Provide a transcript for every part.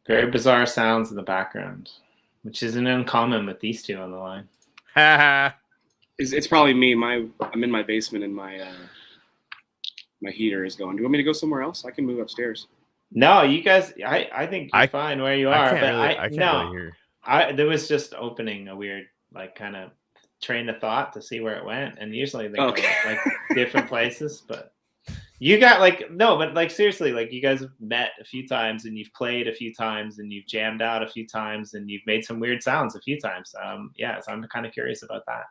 Very bizarre sounds in the background, which isn't uncommon with these two on the line. It's probably me. I'm in my basement and my heater is going. Do you want me to go somewhere else? I can move upstairs. No, you guys. I think you're fine where you are. I can't really hear. There was just opening a weird kind of train of thought to see where it went, and usually they go different places. But you got seriously, you guys have met a few times and you've played a few times and you've jammed out a few times and you've made some weird sounds a few times. So I'm kind of curious about that.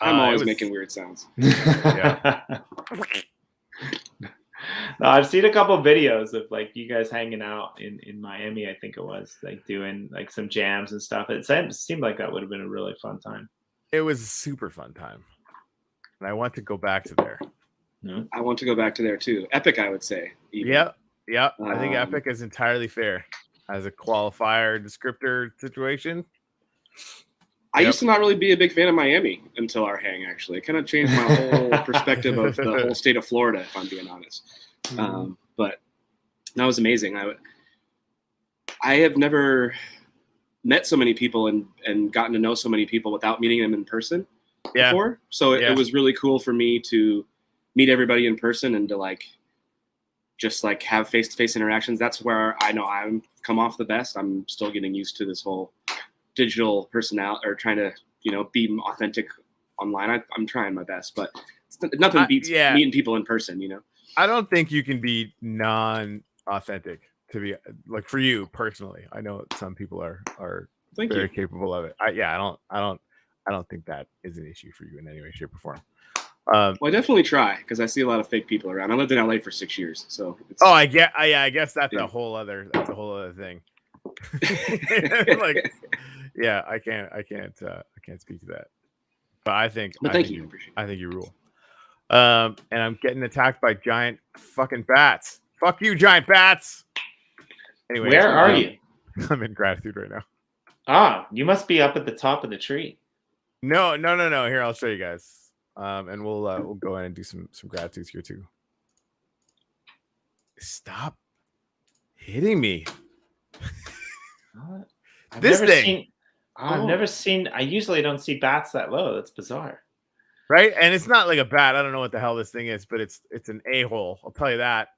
I'm always making weird sounds. Yeah. No, I've seen a couple of videos of you guys hanging out in Miami. I think it was doing some jams and stuff. It seemed like that would have been a really fun time. It was a super fun time, and I want to go back to there. No? I want to go back to there too. Epic, I would say. Even. Yeah. I think Epic is entirely fair as a qualifier descriptor situation. I used to not really be a big fan of Miami until our hang, actually. It kind of changed my whole perspective of the whole state of Florida, if I'm being honest. But that was amazing. I have never met so many people and gotten to know so many people without meeting them in person before. So it was really cool for me to meet everybody in person and to just have face-to-face interactions. That's where I know I'm come off the best. I'm still getting used to this whole digital personality or trying to be authentic online. I'm trying my best, but nothing beats meeting people in person. I don't think you can be non-authentic to be for you personally. I know some people are very capable of it. I don't think that is an issue for you in any way, shape, or form. Well, I definitely try because I see a lot of fake people around. I lived in LA for 6 years, so. I guess that's a whole other thing. I can't speak to that. But I think you rule. And I'm getting attacked by giant fucking bats. Fuck you, giant bats. Anyway, where are you? I'm in gratitude right now. Ah, you must be up at the top of the tree. No. Here, I'll show you guys. And we'll go in and do some gratitudes here too. Stop hitting me. I've never seen. I usually don't see bats that low. That's bizarre. Right? And it's not like a bat. I don't know what the hell this thing is, but it's an a-hole. I'll tell you that.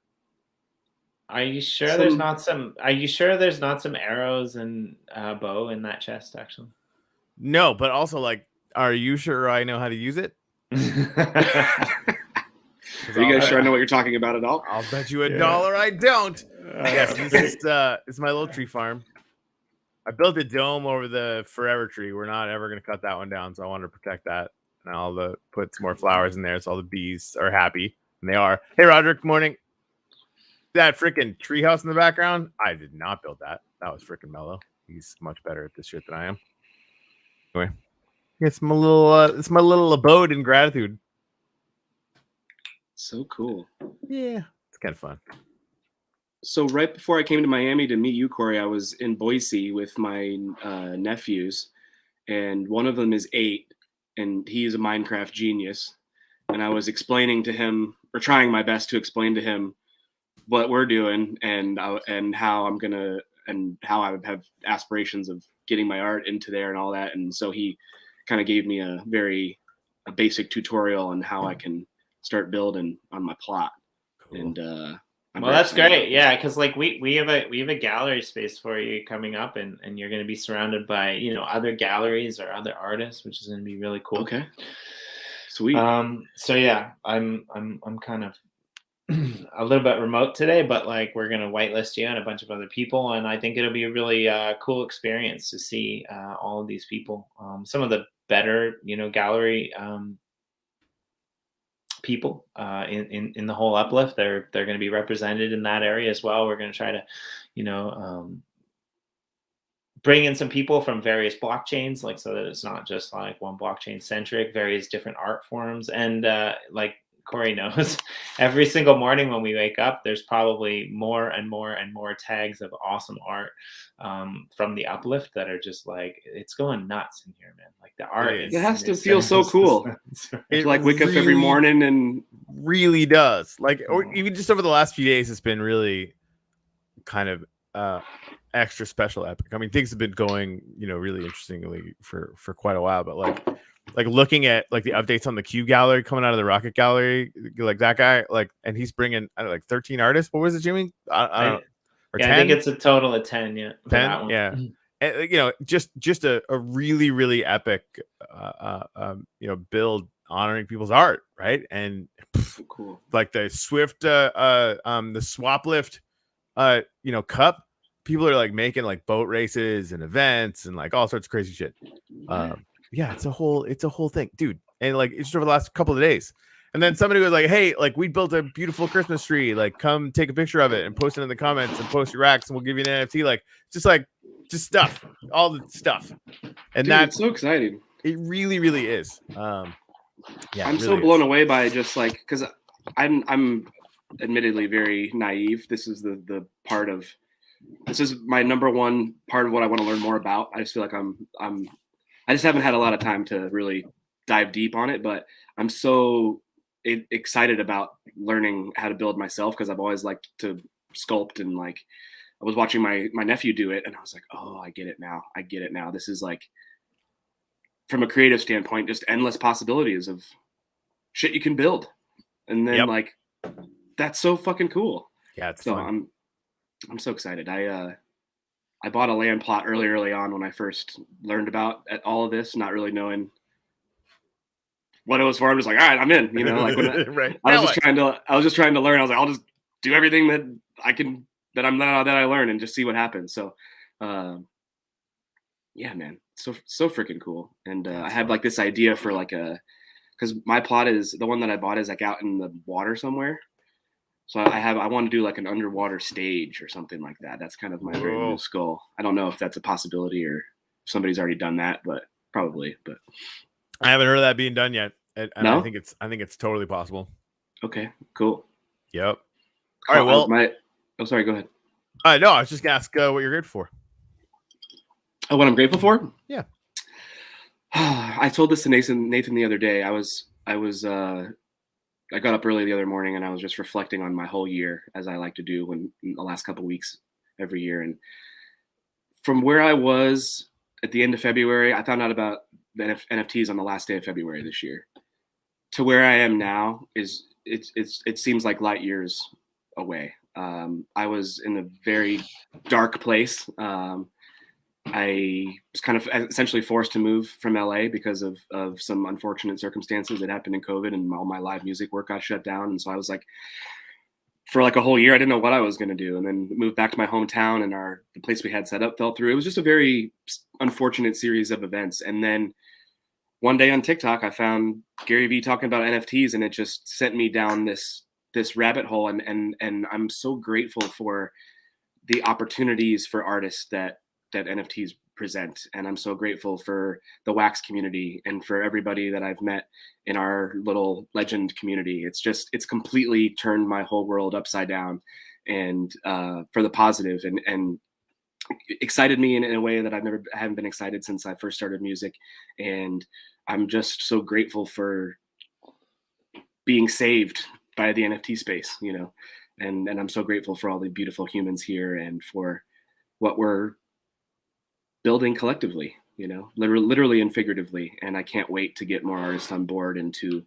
Are you sure there's not some arrows and bow in that chest, actually? No, but also are you sure I know how to use it? Are you guys sure I know what you're talking about at all? I'll bet you $1 I don't. Yes, this is my little tree farm. I built a dome over the forever tree. We're not ever going to cut that one down, so I wanted to protect that. And I'll put some more flowers in there so all the bees are happy. And they are. Hey, Roderick, good morning. That freaking treehouse in the background, I did not build that. That was freaking Mellow. He's much better at this shit than I am. Anyway, it's my little abode in gratitude. So cool. Yeah, it's kind of fun. So right before I came to Miami to meet you, Corey, I was in Boise with my nephews, and one of them is 8, and he's a Minecraft genius. And I was explaining to him, or trying my best to explain to him, what we're doing and how I'm gonna and how I would have aspirations of getting my art into there and all that. And so he kind of gave me a basic tutorial on how I can start building on my plot. Cool. And well, that's great. Yeah, because we have a gallery space for you coming up, and you're going to be surrounded by other galleries or other artists, which is going to be really cool. Okay. Sweet. So yeah, I'm kind of a little bit remote today, but we're going to whitelist you and a bunch of other people, and I think it'll be a really cool experience to see all of these people. Some of the better gallery people in the whole Uplift, they're going to be represented in that area as well. We're going to try to bring in some people from various blockchains, so that it's not just one blockchain centric, various different art forms. And Corey knows, every single morning when we wake up, there's probably more and more and more tags of awesome art from the Uplift that are just it's going nuts in here, man. The art it has to feel so cool. It wake up every morning and really does. Or even just over the last few days, it's been really kind of extra special epic. I mean, things have been going, really interestingly for quite a while, but like looking at like the updates on the Q gallery coming out of the Rocket Gallery, like that guy, like, and he's bringing, I don't know, like 13 artists. What was it, Jimmy? I don't know. Or yeah, 10? I think it's a total of 10. Yeah, for 10? that one. Yeah. And, just a really, really epic, build honoring people's art, right? And cool. Like the Swift, the Swaplift, cup. People are like making like boat races and events and like all sorts of crazy shit. Yeah, it's a whole thing, dude. And like it's just over the last couple of days. And then somebody was like, hey, like we built a beautiful Christmas tree. Like come take a picture of it and post it in the comments and post your racks and we'll give you an NFT. Like just stuff, all the stuff. And that's so exciting. It really, really is. Yeah, really I'm so blown away by just like, because I'm admittedly very naive. This is this is my number one part of what I want to learn more about. I just feel like I just haven't had a lot of time to really dive deep on it, but I'm so excited about learning how to build myself because I've always liked to sculpt, and like I was watching my nephew do it and I was like, oh, I get it now. This is like, from a creative standpoint, just endless possibilities of shit you can build. And then like, that's so fucking cool. Yeah, it's fun. I'm so excited. I bought a land plot early on when I first learned about all of this, not really knowing what it was for. I'm just like, all right, I'm in. Like when right. I was just trying to learn. I was like, I'll just do everything that I can, that I learn, and just see what happens. So, yeah, man, so freaking cool. And I have like this idea for like because my plot is the one that I bought is like out in the water somewhere. So I want to do like an underwater stage or something like that. That's kind of my very new goal. I don't know if that's a possibility or if somebody's already done that, but probably. But I haven't heard of that being done yet. And no? I think it's totally possible. Okay, cool. Yep. All right. Well, sorry. Go ahead. No, I was just gonna ask what you're grateful for. Oh, what I'm grateful for? Yeah. I told this to Nathan the other day. I got up early the other morning and I was just reflecting on my whole year, as I like to do in the last couple of weeks every year. And from where I was at the end of February, I found out about the NFTs on the last day of February this year, to where I am now it seems like light years away. I was in a very dark place. I was kind of essentially forced to move from LA because of some unfortunate circumstances that happened in COVID, and all my live music work got shut down. And so I was like, for like a whole year, I didn't know what I was going to do. And then moved back to my hometown, and the place we had set up fell through. It was just a very unfortunate series of events. And then one day on TikTok, I found Gary Vee talking about NFTs, and it just sent me down this rabbit hole. And I'm so grateful for the opportunities for artists that NFTs present. And I'm so grateful for the wax community and for everybody that I've met in our little legend community. It's completely turned my whole world upside down, and for the positive, and excited me in a way that I haven't been excited since I first started music. And I'm just so grateful for being saved by the NFT space, and I'm so grateful for all the beautiful humans here and for what we're building collectively, literally and figuratively. And I can't wait to get more artists on board and to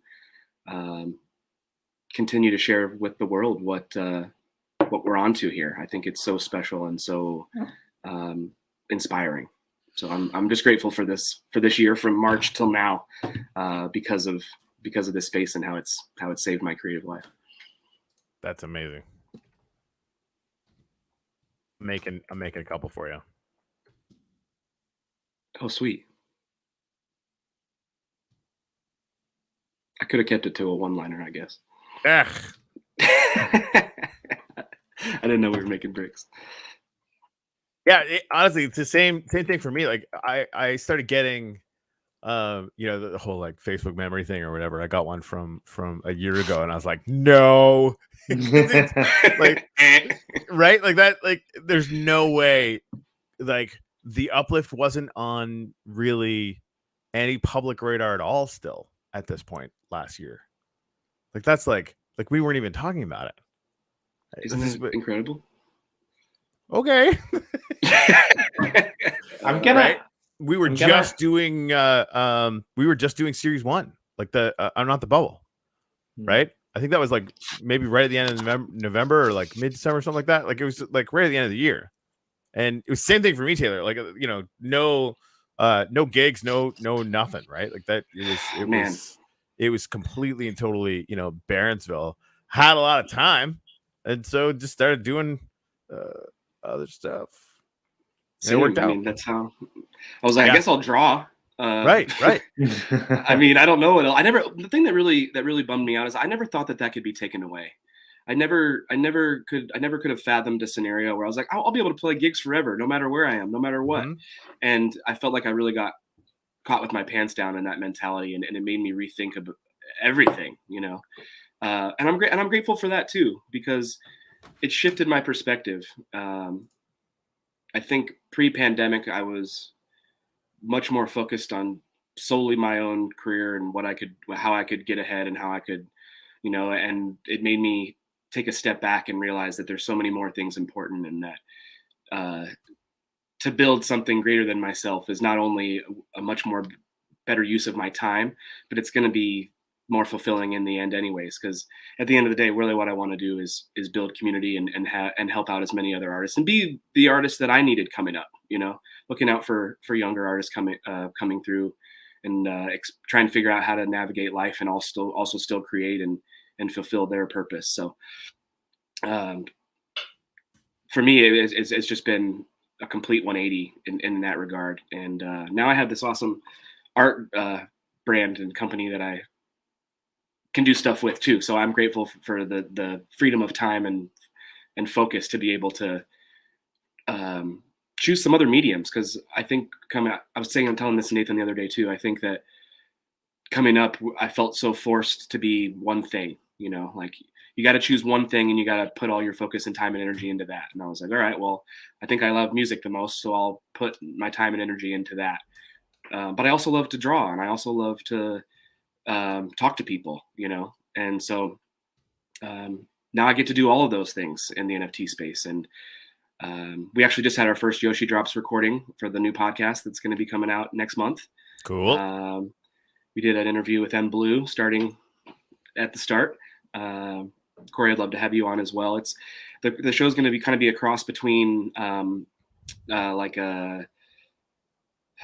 continue to share with the world what we're onto here. I think it's so special and so inspiring. So I'm just grateful for this year from March till now, because of this space and how it's saved my creative life. That's amazing. I'm making a couple for you. Oh, sweet. I could have kept it to a one-liner, I guess. I didn't know we were making bricks. Yeah, honestly, it's the same thing for me. Like I started getting, the whole like Facebook memory thing or whatever. I got one from a year ago, and I was like, no, like, right, like that. Like, there's no way, like. The Uplift wasn't on really any public radar at all still at this point last year. Like that's like we weren't even talking about it. Isn't that incredible? Okay. I'm gonna. Right? We were just doing series 1, like not the bubble, right? I think that was like maybe right at the end of November or like mid-December, something like that. Like it was like right at the end of the year, and it was the same thing for me, Taylor. Like no gigs, no nothing, right? Like that. It was completely and totally Baronsville. Had a lot of time, and so just started doing other stuff. And it worked out. I mean, that's how I was like, I guess I'll draw. Right. I mean, I don't know. The thing that really bummed me out is I never thought that could be taken away. I never could have fathomed a scenario where I was like, I'll be able to play gigs forever, no matter where I am, no matter what. Mm-hmm. And I felt like I really got caught with my pants down in that mentality, and it made me rethink about everything, and I'm grateful for that too, because it shifted my perspective. I think pre-pandemic, I was much more focused on solely my own career and how I could get ahead and how I could, and it made me take a step back and realize that there's so many more things important, and that to build something greater than myself is not only a much more better use of my time, but it's going to be more fulfilling in the end anyways, because at the end of the day, really what I want to do is build community and help out as many other artists and be the artist that I needed coming up, looking out for younger artists coming through, and trying to figure out how to navigate life and also still create and fulfill their purpose. So for me, it's just been a complete 180 in that regard. And now I have this awesome art brand and company that I can do stuff with too. So I'm grateful for the freedom of time and focus to be able to choose some other mediums. Because I think I'm telling this to Nathan the other day too. I think that coming up, I felt so forced to be one thing, like you got to choose one thing and you got to put all your focus and time and energy into that. And I was like, all right, well, I think I love music the most, so I'll put my time and energy into that. But I also love to draw, and I also love to talk to people, and so now I get to do all of those things in the NFT space. And we actually just had our first Yoshi Drops recording for the new podcast that's going to be coming out next month. Cool. We did an interview with M Blue starting at the start. Corey, I'd love to have you on as well. It's the show's going to be a cross between the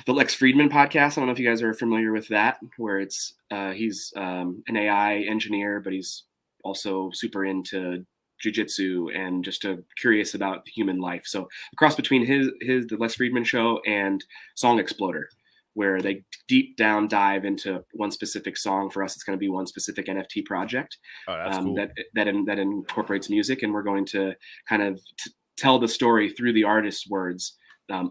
Lex Friedman podcast. I don't know if you guys are familiar with that, where it's he's an AI engineer, but he's also super into jiu-jitsu and just curious about human life. So a cross between the Lex Friedman show and Song Exploder, where they deep down dive into one specific song. For us, it's going to be one specific NFT project. Oh, that's cool. that incorporates music, and we're going to kind of tell the story through the artist's words.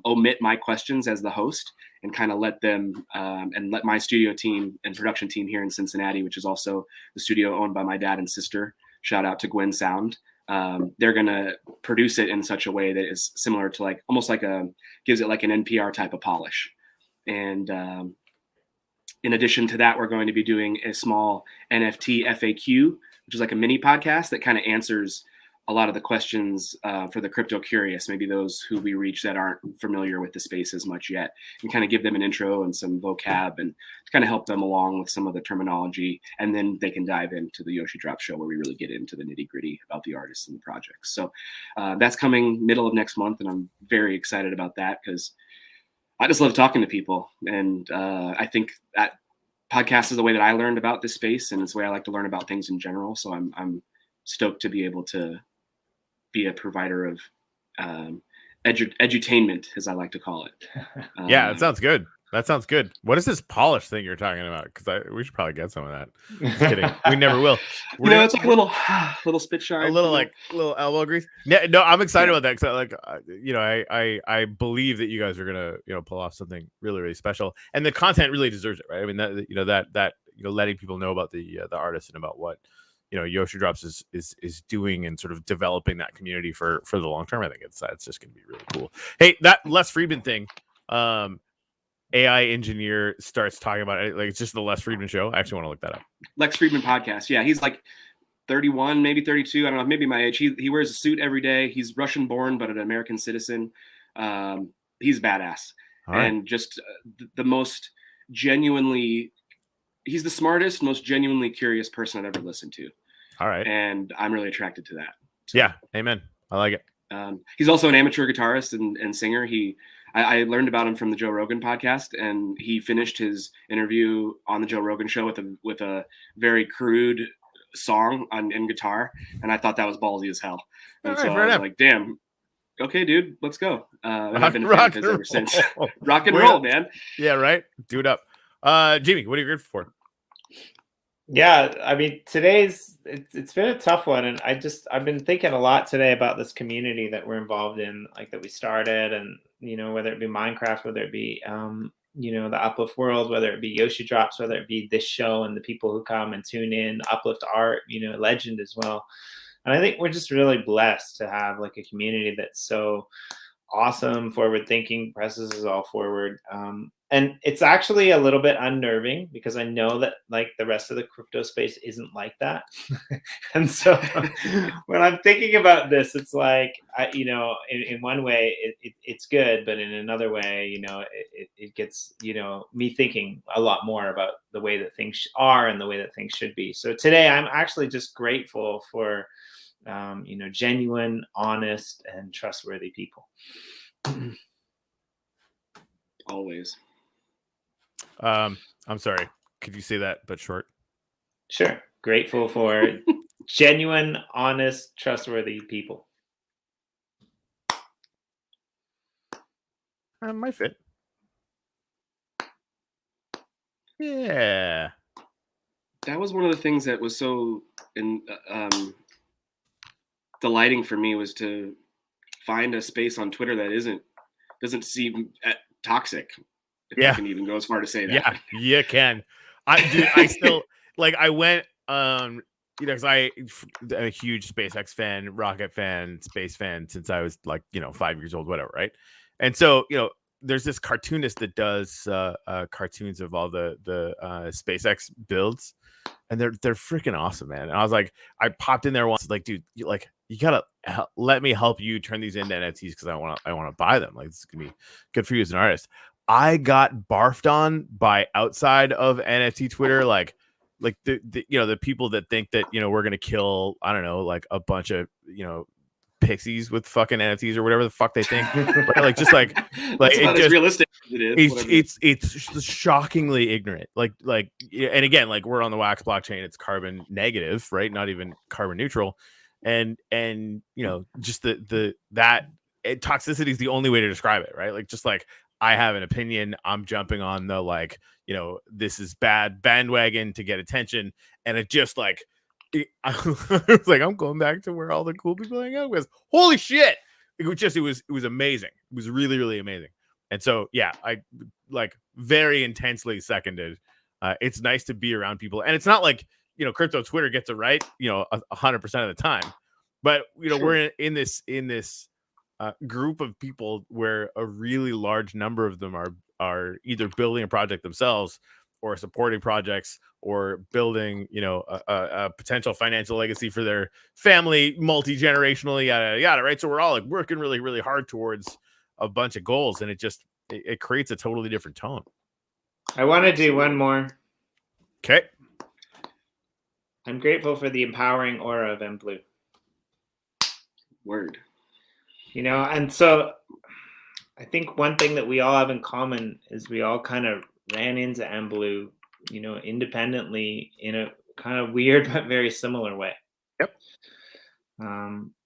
Omit my questions as the host and kind of let them and let my studio team and production team here in Cincinnati, which is also the studio owned by my dad and sister. Shout out to Gwen Sound. They're going to produce it in such a way that is similar to almost gives it like an NPR type of polish. And in addition to that, we're going to be doing a small NFT FAQ, which is like a mini podcast that kind of answers a lot of the questions for the crypto curious, maybe those who we reach that aren't familiar with the space as much yet, and kind of give them an intro and some vocab and kind of help them along with some of the terminology. And then they can dive into the Yoshi Drop show, where we really get into the nitty gritty about the artists and the projects. So that's coming middle of next month. And I'm very excited about that because I just love talking to people. And I think that podcast is the way that I learned about this space, and it's the way I like to learn about things in general. So I'm stoked to be able to be a provider of edutainment, as I like to call it. Yeah, that sounds good. That sounds good. What is this polish thing you're talking about? Because we should probably get some of that. Just kidding. We never will. It's like a little spit shine, a little elbow grease. No, I'm excited about that because I believe that you guys are gonna pull off something really, really special, and the content really deserves it, right? I mean that letting people know about the artist and about what Yoshi Drops is doing and sort of developing that community for the long term. I think it's just going to be really cool. Hey, that Les Friedman thing, AI engineer starts talking about it. Like, it's just the Les Friedman show. I actually want to look that up. Lex Friedman podcast. Yeah. He's like 31, maybe 32. I don't know, maybe my age. He wears a suit every day. He's Russian born, but an American citizen. He's badass. And just the most genuinely, he's the smartest, most genuinely curious person I've ever listened to. All right. And I'm really attracted to that. So, yeah. Amen. I like it. He's also an amateur guitarist and singer. I learned about him from the Joe Rogan podcast, and he finished his interview on the Joe Rogan show with a very crude song in guitar, and I thought that was ballsy as hell. And so I was like, damn, okay, dude, let's go. And I've been a fan of his ever since. Rock and roll, man. Yeah, right. Do it up. Jimmy, what are you grateful for? Yeah, I mean, it's been a tough one, and I've been thinking a lot today about this community that we're involved in, like that we started, and whether it be Minecraft, whether it be the Uplift World, whether it be Yoshi Drops, whether it be this show and the people who come and tune in, Uplift Art, Legend as well. And I think we're just really blessed to have like a community that's so awesome, forward thinking, presses us all forward. And it's actually a little bit unnerving because I know that like the rest of the crypto space isn't like that. And so when I'm thinking about this, it's like, in one way it's good, but in another way, it gets, me thinking a lot more about the way that things are and the way that things should be. So today I'm actually just grateful for, genuine, honest, and trustworthy people. Always. I'm sorry. Could you say that but short? Sure. Grateful for genuine, honest, trustworthy people. Might fit. Yeah. That was one of the things that was so delighting for me, was to find a space on Twitter that doesn't seem toxic. If I can even go as far to say that. Yeah, you can. I still like. I went, because I'm a huge SpaceX fan, rocket fan, space fan since I was like 5 years old, whatever, right? And so there's this cartoonist that does cartoons of all the SpaceX builds, and they're freaking awesome, man. And I was like, I popped in there once, like, dude, you gotta let me help you turn these into NFTs because I want to buy them. Like, this is gonna be good for you as an artist. I got barfed on by outside of NFT Twitter, like the people that think that we're gonna kill, I don't know, like a bunch of pixies with fucking NFTs or whatever the fuck they think. But like just like it's just realistic as it is. It's shockingly ignorant. Like and again, like we're on the Wax blockchain, it's carbon negative, right? Not even carbon neutral. And just that toxicity is the only way to describe it, right? Like just like I have an opinion, I'm jumping on the like, this is bad bandwagon to get attention, and it just like I was like, I'm going back to where all the cool people hang out with. Holy shit! It was amazing. It was really, really amazing. And so yeah, I like very intensely seconded. It's nice to be around people, and it's not like crypto Twitter gets it right 100% of the time, but sure. We're in this group of people where a really large number of them are either building a project themselves or supporting projects or building a potential financial legacy for their family, multi-generationally, yada yada, right? So we're all like working really, really hard towards a bunch of goals, and it creates a totally different tone. I want to do one more. Okay. I'm grateful for the empowering aura of MBlue. Word. And so I think one thing that we all have in common is we all kind of ran into MBlue, independently in a kind of weird but very similar way. Yep.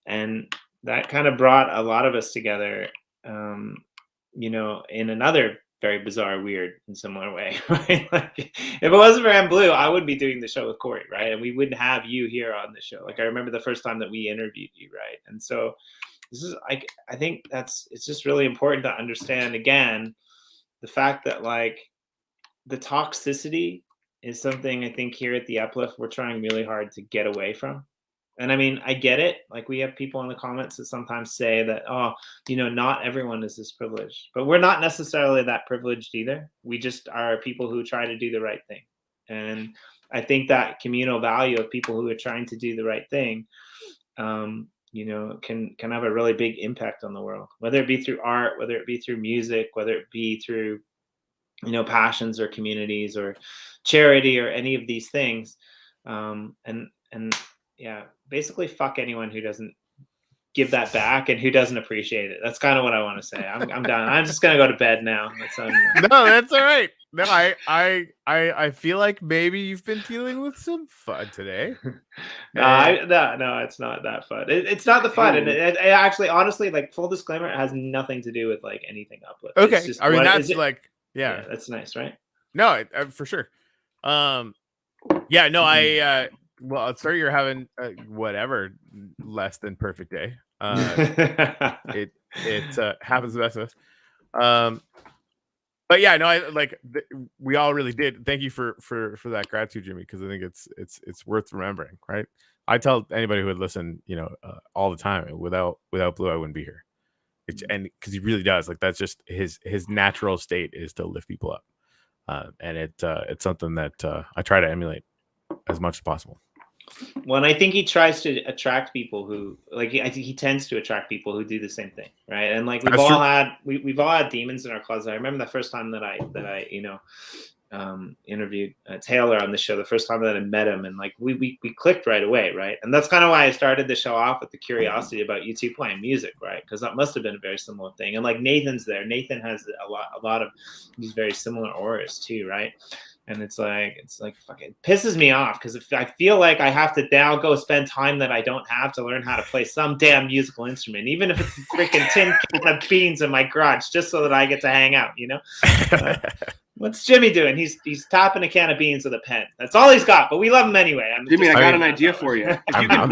And that kind of brought a lot of us together, in another very bizarre, weird, and similar way, right? Like, if it wasn't for MBlue, I would be doing the show with Corey, right? And we wouldn't have you here on the show. Like, I remember the first time that we interviewed you, right? And so this is like, I think it's just really important to understand, again, the fact that like the toxicity is something I think here at the Uplift we're trying really hard to get away from. And I mean, I get it. Like, we have people in the comments that sometimes say that, not everyone is this privileged, but we're not necessarily that privileged either. We just are people who try to do the right thing. And I think that communal value of people who are trying to do the right thing, you know, can have a really big impact on the world, whether it be through art, whether it be through music, whether it be through, you know, passions or communities or charity or any of these things. And yeah, basically fuck anyone who doesn't give that back and who doesn't appreciate it. That's kind of what I want to say. I'm done. I'm just gonna go to bed now. No, that's all right. No, I feel like maybe you've been dealing with some fun today. No, it's not that fun. It's not the fun, and it actually, honestly, like, full disclaimer, it has nothing to do with like anything Uplift. Okay, It's just, I mean, that's like, yeah, that's nice, right? No, for sure. Yeah, no, well, sorry you're having whatever less than perfect day. It happens to the best of us. But yeah, no, I like we all really did. Thank you for that gratitude, Jimmy, because I think it's worth remembering, right? I tell anybody who would listen, you know, all the time. Without Blue, I wouldn't be here. And because he really does, like, that's just his natural state is to lift people up, and it's something that I try to emulate as much as possible. Well, and I think he tries to attract people who, like, I think he tends to attract people who do the same thing, right? And like, we've all had demons in our closet. I remember the first time that I you know, interviewed Taylor on the show, the first time that I met him, and like we clicked right away, right? And that's kind of why I started the show off with the curiosity about you two playing music, right? Because that must have been a very similar thing. And like, Nathan's there. Nathan has a lot of these very similar auras too, right? And it's like fucking pisses me off, because if I feel like I have to now go spend time that I don't have to learn how to play some damn musical instrument, even if it's a freaking tin can of beans in my garage, just so that I get to hang out, you know? What's Jimmy doing? He's tapping a can of beans with a pen. That's all he's got, but we love him anyway. Jimmy, I got an idea for you. If you can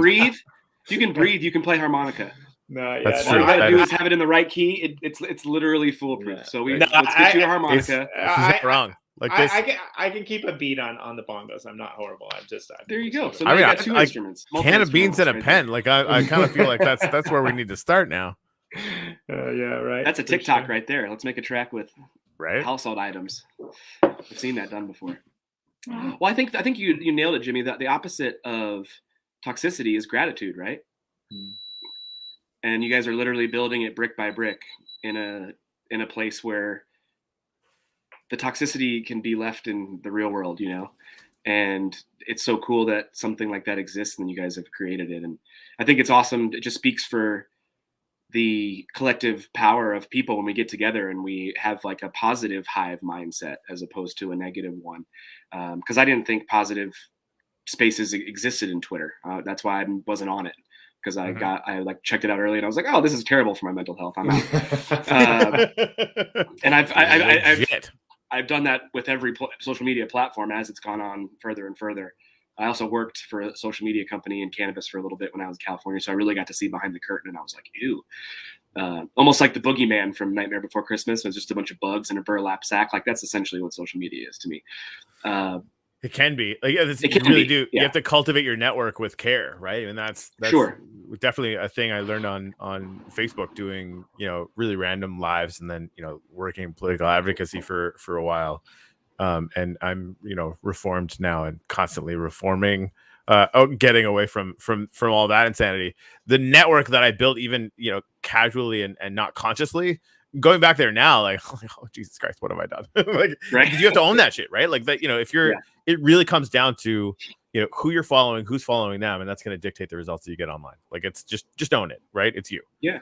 breathe, you can play harmonica. No, yeah, that's all true. you gotta do is have it in the right key. It's literally foolproof. Yeah. So let's get you a harmonica. He's wrong. Like this. I can keep a beat on the bongos. I'm not horrible. There you go. So I mean, you got two instruments. Can of beans and a pen. Like I kind of feel like that's where we need to start now. Yeah, right. That's a TikTok right there. Let's make a track with household items. I've seen that done before. Well, I think you nailed it, Jimmy. That the opposite of toxicity is gratitude, right? And you guys are literally building it brick by brick in a place where the toxicity can be left in the real world, you know? And it's so cool that something like that exists and you guys have created it. And I think it's awesome. It just speaks for the collective power of people when we get together and we have like a positive hive mindset as opposed to a negative one. Because I didn't think positive spaces existed in Twitter. That's why I wasn't on it. Because I like checked it out early and I was like, oh, this is terrible for my mental health. I'm out. And I've done that with every social media platform as it's gone on further and further. I also worked for a social media company in cannabis for a little bit when I was in California. So I really got to see behind the curtain and I was like, ew. Almost like the boogeyman from Nightmare Before Christmas. It was just a bunch of bugs in a burlap sack. Like, that's essentially what social media is to me. It can be. Like, you really do. Yeah. You have to cultivate your network with care, right? And that's sure. Definitely a thing I learned on Facebook, doing, you know, really random lives, and then, you know, working in political advocacy for a while. And I'm, you know, reformed now and constantly reforming, getting away from all that insanity. The network that I built, even, you know, casually and not consciously, going back there now, like, oh, Jesus Christ, what have I done? Like, right. You have to own that shit, right? Like that, you know, if you're, it really comes down to, you know, who you're following, who's following them, and that's going to dictate the results that you get online. Like, it's just own it, right? It's you. Yeah.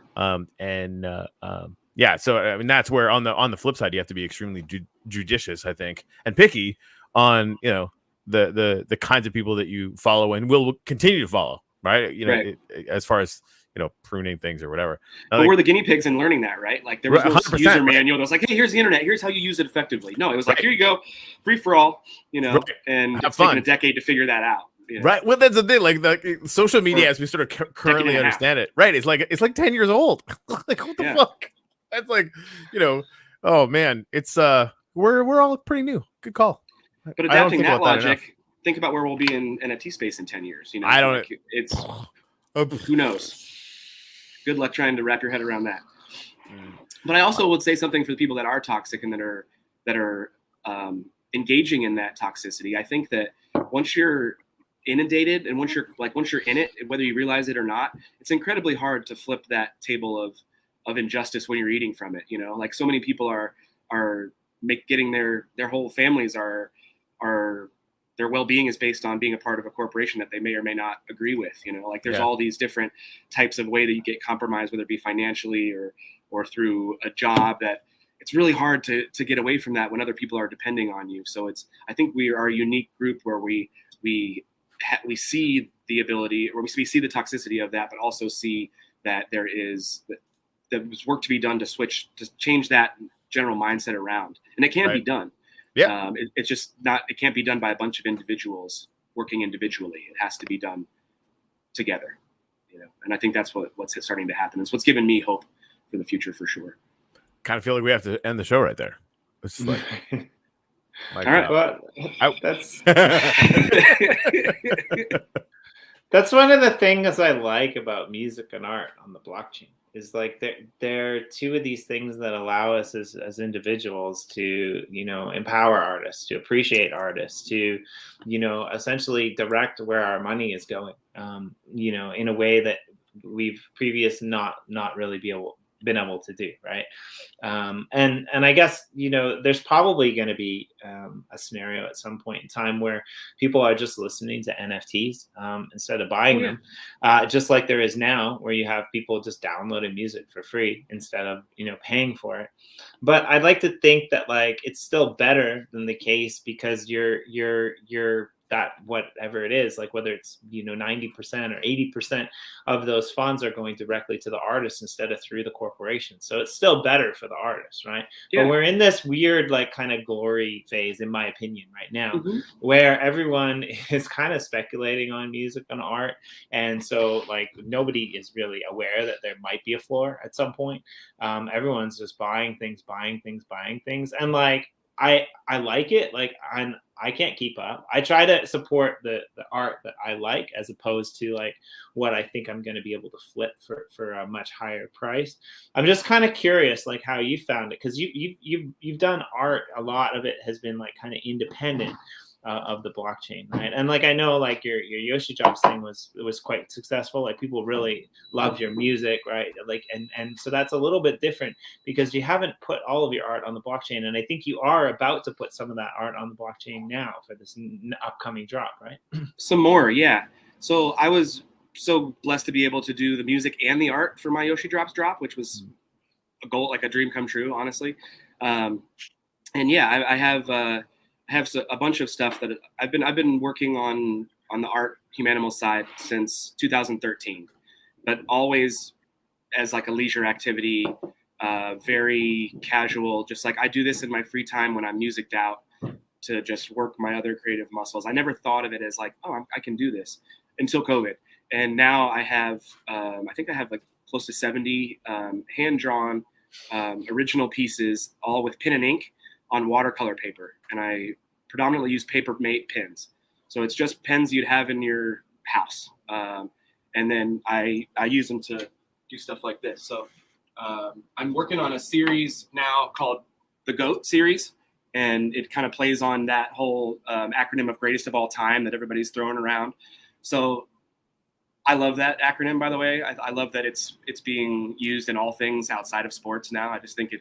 Yeah. So I mean, that's where on the flip side, you have to be extremely judicious, I think, and picky on, you know, the kinds of people that you follow and will continue to follow, right? You know, as far as, you know, pruning things or whatever. But we're the guinea pigs in learning that, right? Like, there was no user manual that was like, hey, here's the internet, here's how you use it effectively. No, it was like, here you go, free for all, you know, and it's taken a decade to figure that out. You know? Right. Well, that's the thing. Like, the social media, as we sort of currently understand it, right? It's like 10 years old. Like, what the fuck? That's like, you know, oh man, it's we're all pretty new. Good call. But adapting that logic, think about where we'll be in NFT space in 10 years. You know, I don't. Like, it's who knows. Good luck trying to wrap your head around that. But I also would say something for the people that are toxic and that are engaging in that toxicity. I think that once you're inundated and once you're in it, whether you realize it or not, it's incredibly hard to flip that table of injustice when you're eating from it. Like so many people are getting their whole families are their well-being is based on being a part of a corporation that they may or may not agree with. Like there's all these different types of way that you get compromised, whether it be financially or through a job, that it's really hard to get away from that when other people are depending on you. So I think we are a unique group where we see the ability, or we see the toxicity of that, but also see that there's work to be done to change that general mindset around, and it can be done. Yeah, it's just not. It can't be done by a bunch of individuals working individually. It has to be done together. And I think that's what's starting to happen. It's what's given me hope for the future, for sure. Kind of feel like we have to end the show right there. It's like, all right. Well, that's one of the things I like about music and art on the blockchain. Is like they're two of these things that allow us as individuals to, empower artists, to appreciate artists, to, essentially direct where our money is going, in a way that we've previously not really been able to do, right? And I guess, there's probably going to be a scenario at some point in time where people are just listening to NFTs instead of buying them, just like there is now, where you have people just downloading music for free instead of, paying for it. But I'd like to think that like it's still better than the case, because you're that whatever it is, like whether it's 90% or 80% of those funds are going directly to the artist instead of through the corporation. So it's still better for the artist, right? Yeah. But we're in this weird like kind of glory phase, in my opinion, right now, where everyone is kind of speculating on music and art, and so like nobody is really aware that there might be a floor at some point. Everyone's just buying things, and like I like it. Like I can't keep up. I try to support the art that I like, as opposed to like what I think I'm going to be able to flip for a much higher price. I'm just kind of curious, like how you found it, because you've done art. A lot of it has been like kind of independent of the blockchain, right? And like I know like your Yoshi Jobs thing was quite successful. Like people really loved your music, right? Like and so that's a little bit different, because you haven't put all of your art on the blockchain, and I think you are about to put some of that art on the blockchain now for this upcoming drop, right? Some more, yeah. So I was so blessed to be able to do the music and the art for my Yoshi Drops drop, which was a goal, like a dream come true, honestly. And yeah, I have a bunch of stuff that I've been working on the art humanimal side since 2013, but always as like a leisure activity, very casual. Just like I do this in my free time when I'm musiced out, to just work my other creative muscles. I never thought of it as like, oh, I can do this, until COVID. And now I have, I think I have like close to 70 hand-drawn original pieces, all with pen and ink on watercolor paper. And I predominantly use paper mate pens. So it's just pens you'd have in your house. And then I use them to do stuff like this. So I'm working on a series now called the GOAT series. And it kind of plays on that whole acronym of greatest of all time that everybody's throwing around. So I love that acronym, by the way. I love that it's being used in all things outside of sports now. I just think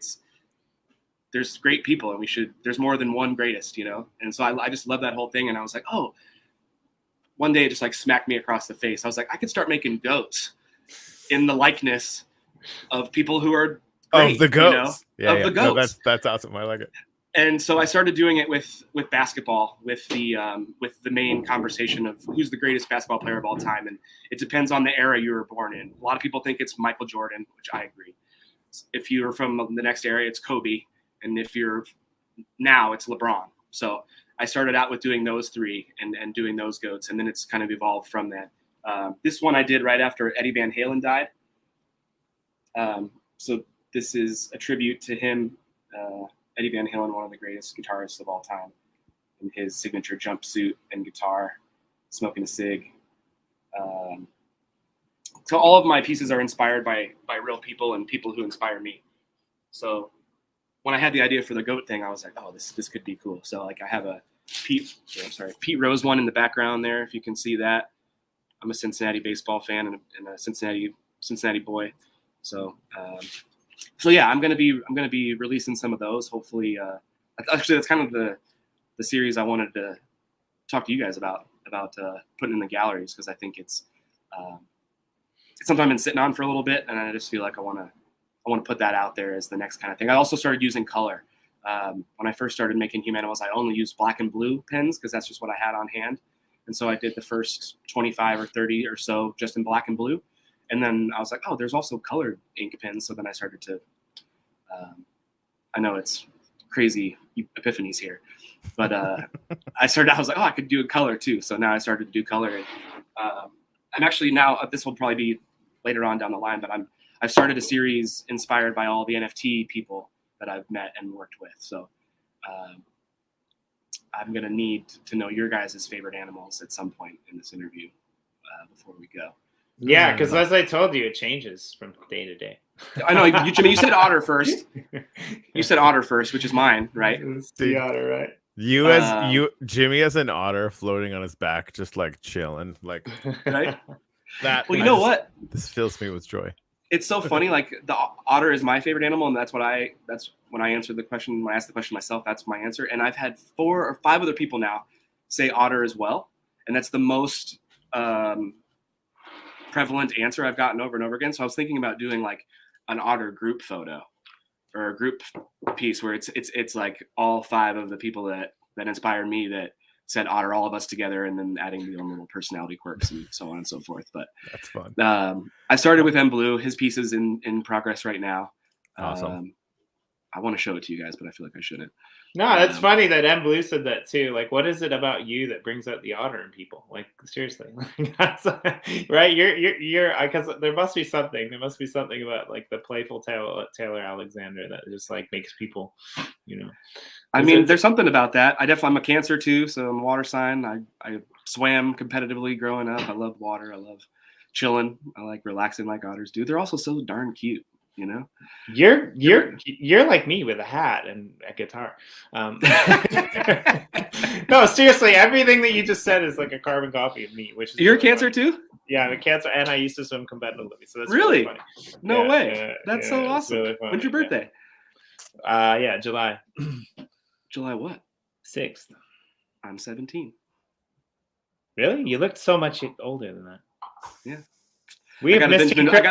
there's great people, and there's more than one greatest, And so I just love that whole thing. And I was like, oh, one day it just like smacked me across the face. I was like, I could start making goats in the likeness of people who are great, of the goats. The goats. No, that's awesome. I like it. And so I started doing it with basketball, with the main conversation of who's the greatest basketball player of all time. And it depends on the era you were born in. A lot of people think it's Michael Jordan, which I agree. If you're from the next era, it's Kobe. And if you're now, it's LeBron. So I started out with doing those three and doing those goats. And then it's kind of evolved from that. This one I did right after Eddie Van Halen died. So this is a tribute to him. Eddie Van Halen, one of the greatest guitarists of all time, in his signature jumpsuit and guitar, smoking a cig. So all of my pieces are inspired by real people and people who inspire me. So when I had the idea for the goat thing, I was like, oh, this could be cool. So like I have Pete Rose one in the background there, if you can see that. I'm a Cincinnati baseball fan and a Cincinnati boy. So yeah, I'm gonna be releasing some of those. Hopefully, actually that's kind of the series I wanted to talk to you guys about putting in the galleries, because I think it's something I've been sitting on for a little bit, and I just feel like I want to put that out there as the next kind of thing. I also started using color. When I first started making Humanimals, I only used black and blue pens because that's just what I had on hand. And so I did the first 25 or 30 or so just in black and blue. And then I was like, oh, there's also colored ink pens. So then I started to, I know it's crazy epiphanies here, but I was like, oh, I could do a color too. So now I started to do color. And I'm actually now, this will probably be later on down the line, but I've started a series inspired by all the NFT people that I've met and worked with. So I'm going to need to know your guys' favorite animals at some point in this interview before we go. Yeah, because as I told you, it changes from day to day. I know, Jimmy, you said otter first. You said otter first, which is mine, right? It's the otter, right? Jimmy has an otter floating on his back, just like chilling, like right. That. Well, you know what? This fills me with joy. It's so funny. Like the otter is my favorite animal, and that's when I answered the question. When I asked the question myself, that's my answer. And I've had 4 or 5 other people now say otter as well, and that's the most prevalent answer I've gotten over and over again. So I was thinking about doing like an otter group photo or a group piece where it's like all 5 of the people that inspired me that said otter, all of us together, and then adding the own little personality quirks and so on and so forth. But that's fun. I started with M Blue. His piece is in progress right now. Awesome. I want to show it to you guys, but I feel like I shouldn't. No, that's funny that M Blue said that too. Like, what is it about you that brings out the otter in people? Like, seriously, right? You're because there must be something. There must be something about like the playful Taylor Alexander that just like makes people, I mean, there's something about that. I'm a Cancer too, so I'm a water sign. I swam competitively growing up. I love water. I love chilling. I like relaxing like otters do. They're also so darn cute. You're like me with a hat and a guitar. No, seriously, everything that you just said is like a carbon copy of me. Which is you're a Cancer too? Yeah, I'm a Cancer, and I used to swim competitively. So that's really funny. No way. That's so awesome. Really funny. When's your birthday? Yeah, July. July what? 6th. I'm 17. Really? You looked so much older than that. Yeah. I got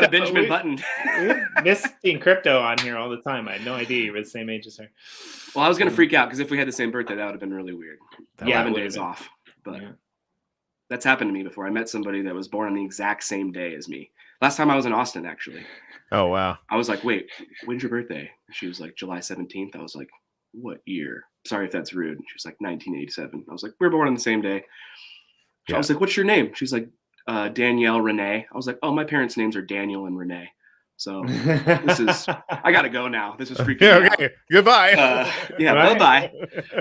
a Benjamin Button. We're missing Crypto on here all the time. I had no idea you were the same age as her. Well, I was gonna freak out because if we had the same birthday, that would have been really weird. 11 days off. But that's happened to me before. I met somebody that was born on the exact same day as me. Last time I was in Austin, actually. Oh wow. I was like, wait, when's your birthday? She was like, July 17th. I was like, what year? Sorry if that's rude. She was like, 1987. I was like, we're born on the same day. I was like, what's your name? She's like, Danielle Renee. I was like, oh, my parents' names are Daniel and Renee. So I gotta go now. This is freaking out. Okay, goodbye. Bye-bye.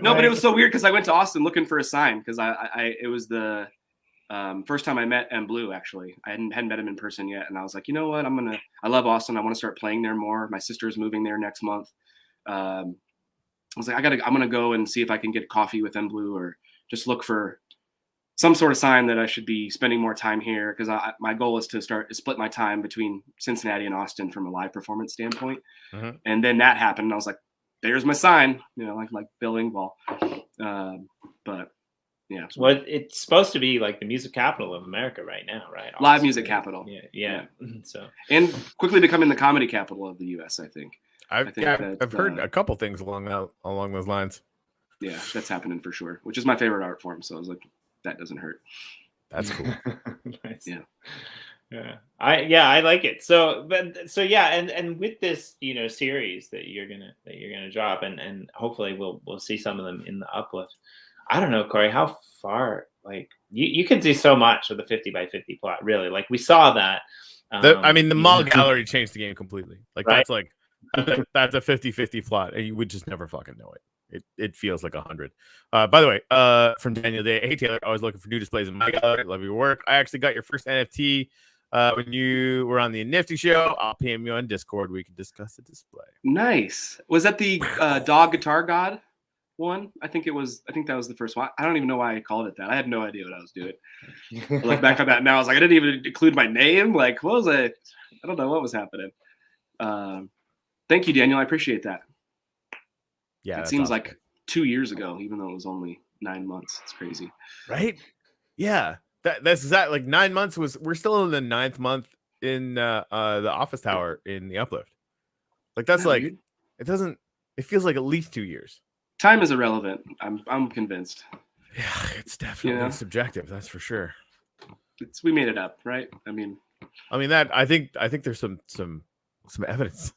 No, but it was so weird because I went to Austin looking for a sign because it was the first time I met M Blue, actually. I hadn't met him in person yet. And I was like, you know what? I love Austin. I want to start playing there more. My sister's moving there next month. I was like, I'm going to go and see if I can get coffee with M Blue or just look for some sort of sign that I should be spending more time here. Cause my goal is to split my time between Cincinnati and Austin from a live performance standpoint. Mm-hmm. And then that happened. And I was like, there's my sign, like Bill Engvall. But yeah. Well, it's supposed to be like the music capital of America right now, right? Austin. Live music capital. Yeah. So, and quickly becoming the comedy capital of the US, I think. I've heard a couple things along those lines. Yeah, that's happening for sure, which is my favorite art form. So I was like, that doesn't hurt. That's cool. Nice. Yeah. I like it. So and with this, series that you're gonna drop, and hopefully we'll see some of them in the Uplift. I don't know, Corey, how far, like you can do so much with a 50 by 50 plot, really. Like we saw that. The mall gallery changed the game completely. Like right? That's a 50-50 plot, and you would just never fucking know it. It feels like 100. By the way, from Daniel Day, hey Taylor, always looking for new displays in my gallery. Love your work. I actually got your first NFT when you were on the Nifty show. I'll PM you on Discord. We can discuss the display. Nice. Was that the dog guitar god? one. I think that was the first one. I don't even know why I called it that. I had no idea what I was doing. I look back on that now. I was like, I didn't even include my name. Like, what was I don't know what was happening. Thank you, Daniel. I appreciate that. Yeah, it seems awesome. Like 2 years ago, even though it was only 9 months. It's crazy, right? Yeah, that's exactly like 9 months. We're still in the 9th month in the office tower in the Uplift. Like that's like weird? It feels like at least 2 years. Time is irrelevant. I'm convinced. Yeah, it's definitely subjective. That's for sure. We made it up, right? I mean that I think there's some evidence.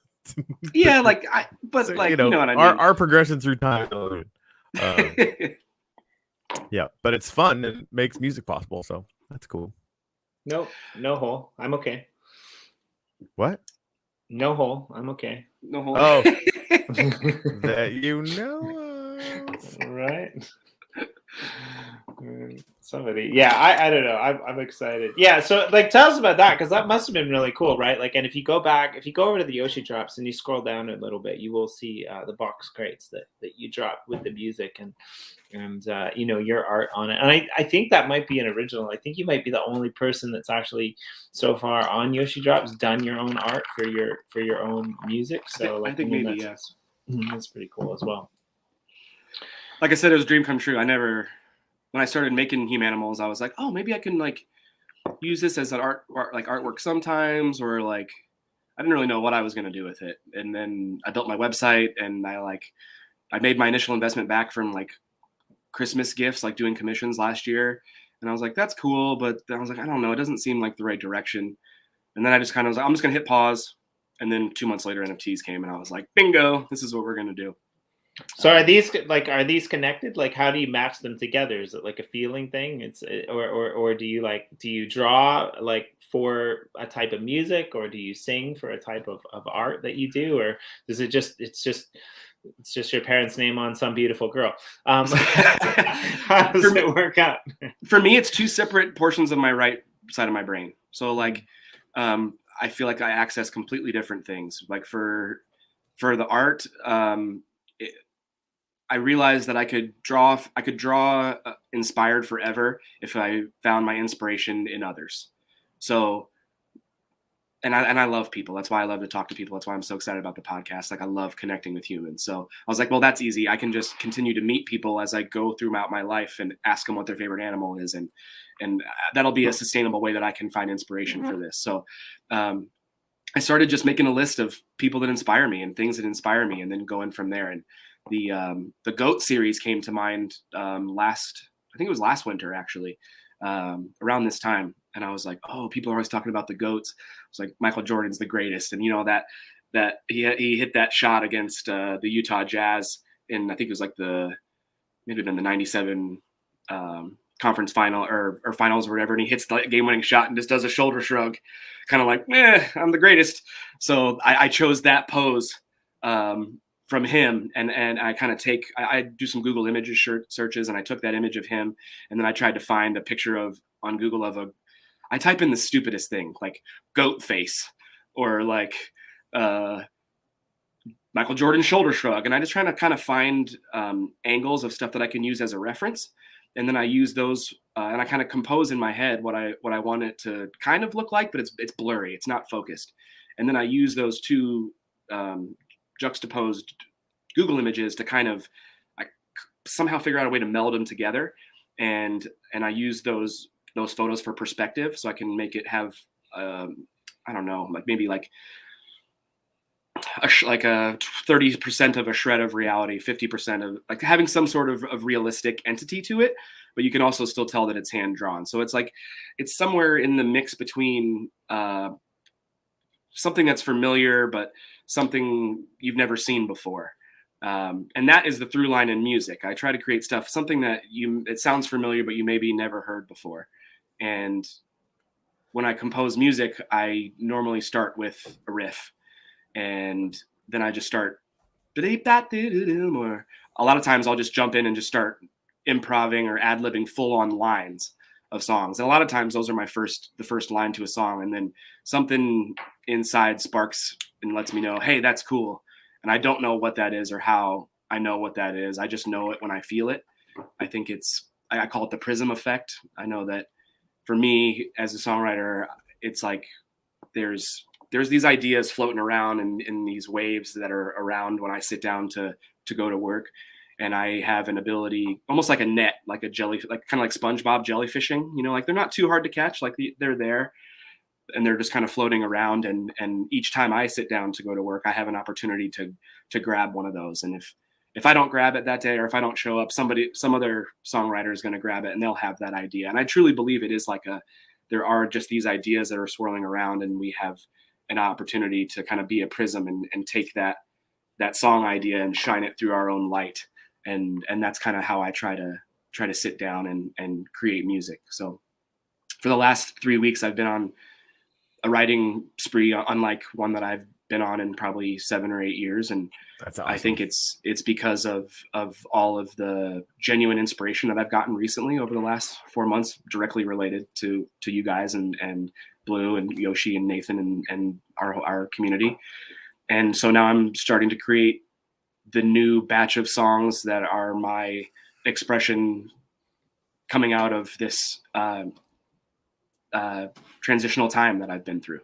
Yeah, like so, you know what I mean. Our progression through time. Yeah, but it's fun and makes music possible, so that's cool. Nope, no hole. I'm okay. What? No hole. I'm okay. No hole. Oh, that right? Somebody, yeah, I don't know. I'm excited. Yeah, so like tell us about that because that must have been really cool, right? Like, and if you go over to the Yoshi drops and you scroll down a little bit, you will see the box crates that you drop with the music and your art on it. And I think that might be an original. I think you might be the only person that's actually so far on Yoshi drops done your own art for your own music. So I think maybe yes, that's pretty cool as well. Like I said, it was a dream come true. When I started making Humanimals, I was like, oh, maybe I can like use this as an artwork sometimes, or like I didn't really know what I was going to do with it. And then I built my website, and I made my initial investment back from like Christmas gifts, like doing commissions last year. And I was like, that's cool, but then I was like, I don't know, it doesn't seem like the right direction. And then I just kind of was like, I'm just gonna hit pause. And then 2 months later, NFTs came, and I was like, bingo, this is what we're gonna do. So are these connected? Like, how do you match them together? Is it like a feeling thing? Or do you draw like for a type of music, or do you sing for a type of art that you do, or does it's just your parents' name on some beautiful girl? How does it work out? For me, it's two separate portions of my right side of my brain. So like, I feel like I access completely different things. Like for the art, I realized that I could draw inspired forever if I found my inspiration in others. So, and I love people. That's why I love to talk to people. That's why I'm so excited about the podcast. Like I love connecting with humans. So I was like, well, that's easy. I can just continue to meet people as I go throughout my life and ask them what their favorite animal is. And that'll be a sustainable way that I can find inspiration for this. So, I started just making a list of people that inspire me and things that inspire me, and then going from there. And the goat series came to mind I think it was last winter actually, around this time. And I was like, oh, people are always talking about the goats. It's like Michael Jordan's the greatest, and that he hit that shot against the Utah Jazz in, I think it was like maybe in the '97 conference final or finals or whatever, and he hits the game-winning shot and just does a shoulder shrug, kind of like, I'm the greatest. So I chose that pose from him, and I kind of I do some Google images searches, and I took that image of him, and then I tried to find a picture on Google I type in the stupidest thing, like goat face, or like Michael Jordan shoulder shrug, and I just trying to kind of find angles of stuff that I can use as a reference. And then I use those, and I kind of compose in my head what I want it to kind of look like, but it's blurry, it's not focused. And then I use those two juxtaposed Google images to kind of somehow figure out a way to meld them together. And I use those photos for perspective, so I can make it have I don't know, like maybe like a 30% of a shred of reality, 50% of like having some sort of realistic entity to it, but you can also still tell that it's hand drawn. So it's like, it's somewhere in the mix between something that's familiar, but something you've never seen before. And that is the through line in music. I try to create stuff, something that it sounds familiar, but you maybe never heard before. And when I compose music, I normally start with a riff. And then I just start, or a lot of times I'll just jump in and just start improvising or ad-libbing full-on lines of songs. And a lot of times those are the first line to a song, and then something inside sparks and lets me know, hey, that's cool. And I don't know what that is or how I know what that is. I just know it when I feel it. I think I call it the prism effect. I know that for me as a songwriter, it's like there's these ideas floating around in these waves that are around when I sit down to go to work. And I have an ability, almost like a net, like a jelly, like kind of like SpongeBob jellyfishing, you know, like they're not too hard to catch, like they're there and they're just kind of floating around. And each time I sit down to go to work, I have an opportunity to grab one of those. And if I don't grab it that day, or if I don't show up, some other songwriter is going to grab it and they'll have that idea. And I truly believe it is like there are just these ideas that are swirling around, and we have an opportunity to kind of be a prism and take that song idea and shine it through our own light. And that's kind of how I try to sit down and create music. So for the last 3 weeks, I've been on a writing spree, unlike one that I've been on in probably 7 or 8 years. And That's awesome. I think it's because of all of the genuine inspiration that I've gotten recently over the last 4 months, directly related to you guys and Blue and Yoshi and Nathan and our community. And so now I'm starting to create the new batch of songs that are my expression coming out of this transitional time that I've been through.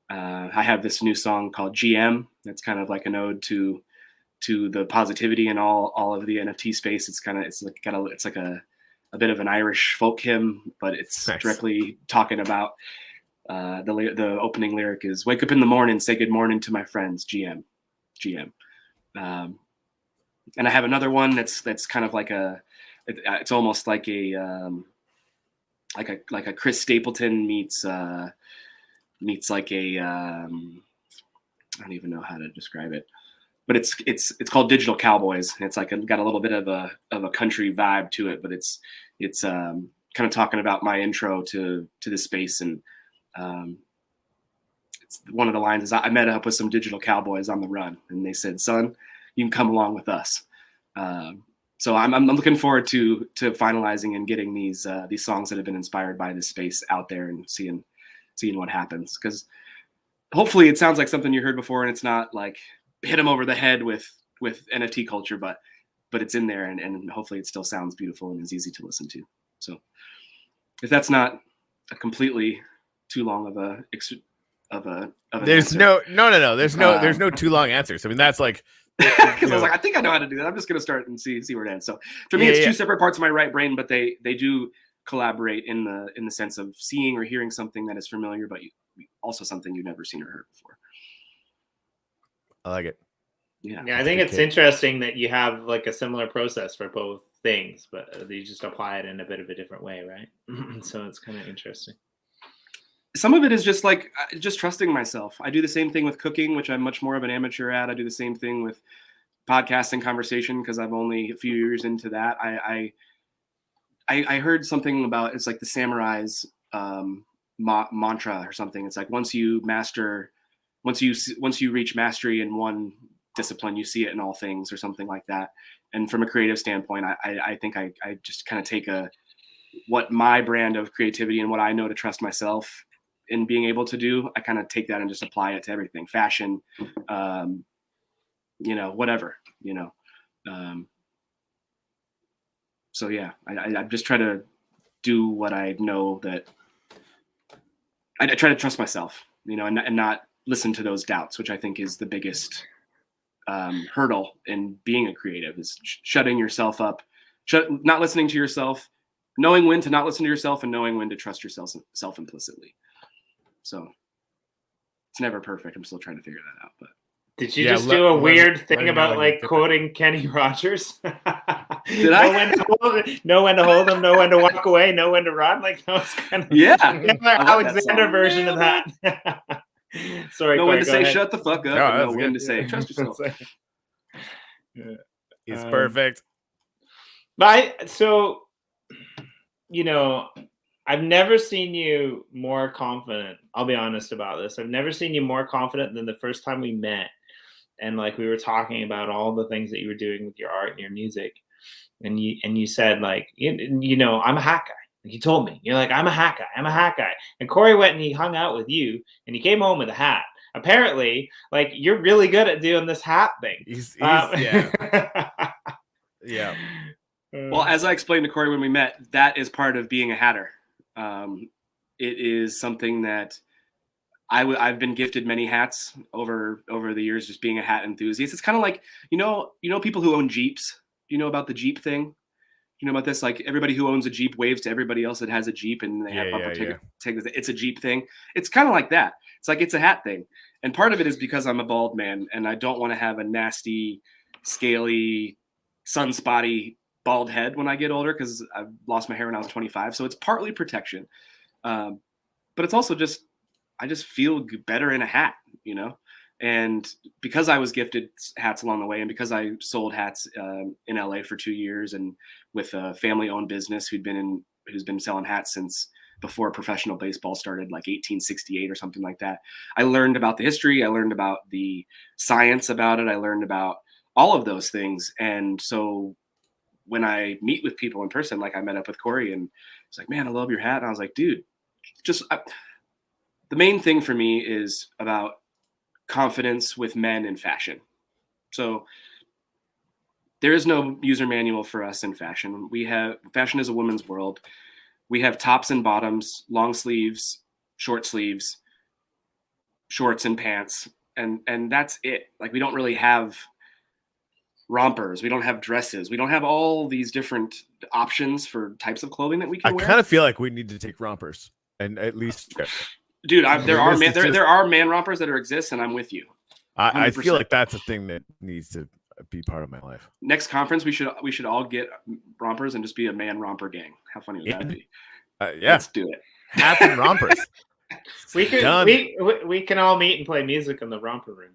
I have this new song called GM. That's kind of like an ode to the positivity in all of the NFT space. It's like a bit of an Irish folk hymn, but it's nice. Directly talking about the opening lyric is "Wake up in the morning, say good morning to my friends, GM." And I have another one that's kind of like it's almost like a Chris Stapleton meets like a I don't even know how to describe it, but it's called Digital Cowboys. It's like got a little bit of a country vibe to it, but it's kind of talking about my intro to the space. And it's one of the lines is, I met up with some digital cowboys on the run, and they said, "Son, you can come along with us." So I'm looking forward to finalizing and getting these songs that have been inspired by this space out there and seeing what happens. Because hopefully it sounds like something you heard before, and it's not like hit them over the head with NFT culture, but it's in there, and hopefully it still sounds beautiful and is easy to listen to. So if that's not a completely too long of an there's answer. No. There's no too long answers. I mean, that's like, because I was like, I think I know how to do that. I'm just going to start and see where it ends. So for me, it's two separate parts of my right brain, but they do collaborate in the sense of seeing or hearing something that is familiar, but also something you've never seen or heard before. I like it. Yeah, I think it's interesting that you have like a similar process for both things, but you just apply it in a bit of a different way, right? So it's kind of interesting. Some of it is just like just trusting myself. I do the same thing with cooking, which I'm much more of an amateur at. I do the same thing with podcasting conversation because I'm only a few years into that. I heard something about, it's like the samurai's mantra or something. It's like once you reach mastery in one discipline, you see it in all things, or something like that. And from a creative standpoint, I think I just kind of take what my brand of creativity and what I know to trust myself in being able to do, I kind of take that and just apply it to everything, fashion, whatever, so yeah, I just try to do what I know that I try to trust myself, and not listen to those doubts, which I think is the biggest hurdle in being a creative, is shutting yourself up, not listening to yourself, knowing when to not listen to yourself, and knowing when to trust yourself implicitly. So it's never perfect. I'm still trying to figure that out. But did you just do a weird thing about like quoting Kenny Rogers? Did I? Know when to hold them, know when to walk away, know when to run. Like that was kind of Alexander version of that. Sorry, know Corey, when to say ahead. shut the fuck up. No, know when to say trust yourself. He's perfect. I've never seen you more confident. I'll be honest about this. I've never seen you more confident than the first time we met. And like we were talking about all the things that you were doing with your art and your music. And you said like, I'm a hat guy. Like you told me, you're like, I'm a hat guy. And Corey went and he hung out with you and he came home with a hat. apparently, like, you're really good at doing this hat thing. Yeah. Yeah. Well, as I explained to Corey when we met, that is part of being a hatter. It is something that I've been gifted many hats over the years, just being a hat enthusiast. It's kind of like, you know, people who own Jeeps. Do you know about the Jeep thing? You know about this? Like, everybody who owns a Jeep waves to everybody else that has a Jeep, and they have bumper tickets. It's a Jeep thing. It's kind of like that. It's like, it's a hat thing. And part of it is because I'm a bald man and I don't want to have a nasty, scaly, sunspotty bald head when I get older, because I lost my hair when I was 25. So it's partly protection. But it's also just, I just feel better in a hat, you know? And because I was gifted hats along the way, and because I sold hats in LA for 2 years, and with a family-owned business who's been selling hats since before professional baseball started, like 1868 or something like that, I learned about the history. I learned about the science about it. I learned about all of those things. And so when I meet with people in person, like I met up with Corey, and he's like, "Man, I love your hat." And I was like, "Dude, the main thing for me is about confidence with men in fashion." So there is no user manual for us in fashion. Fashion is a woman's world. We have tops and bottoms, long sleeves, short sleeves, shorts and pants, and that's it. Like, we don't really have rompers. We don't have dresses. We don't have all these different options for types of clothing that we can wear. I kind of feel like we need to take rompers, and at least, dude, there are man rompers that exist, and I'm with you. I feel like that's a thing that needs to be part of my life. Next conference, we should all get rompers and just be a man romper gang. How funny would that be? Yeah, let's do it. Hats and rompers. we can all meet and play music in the romper room.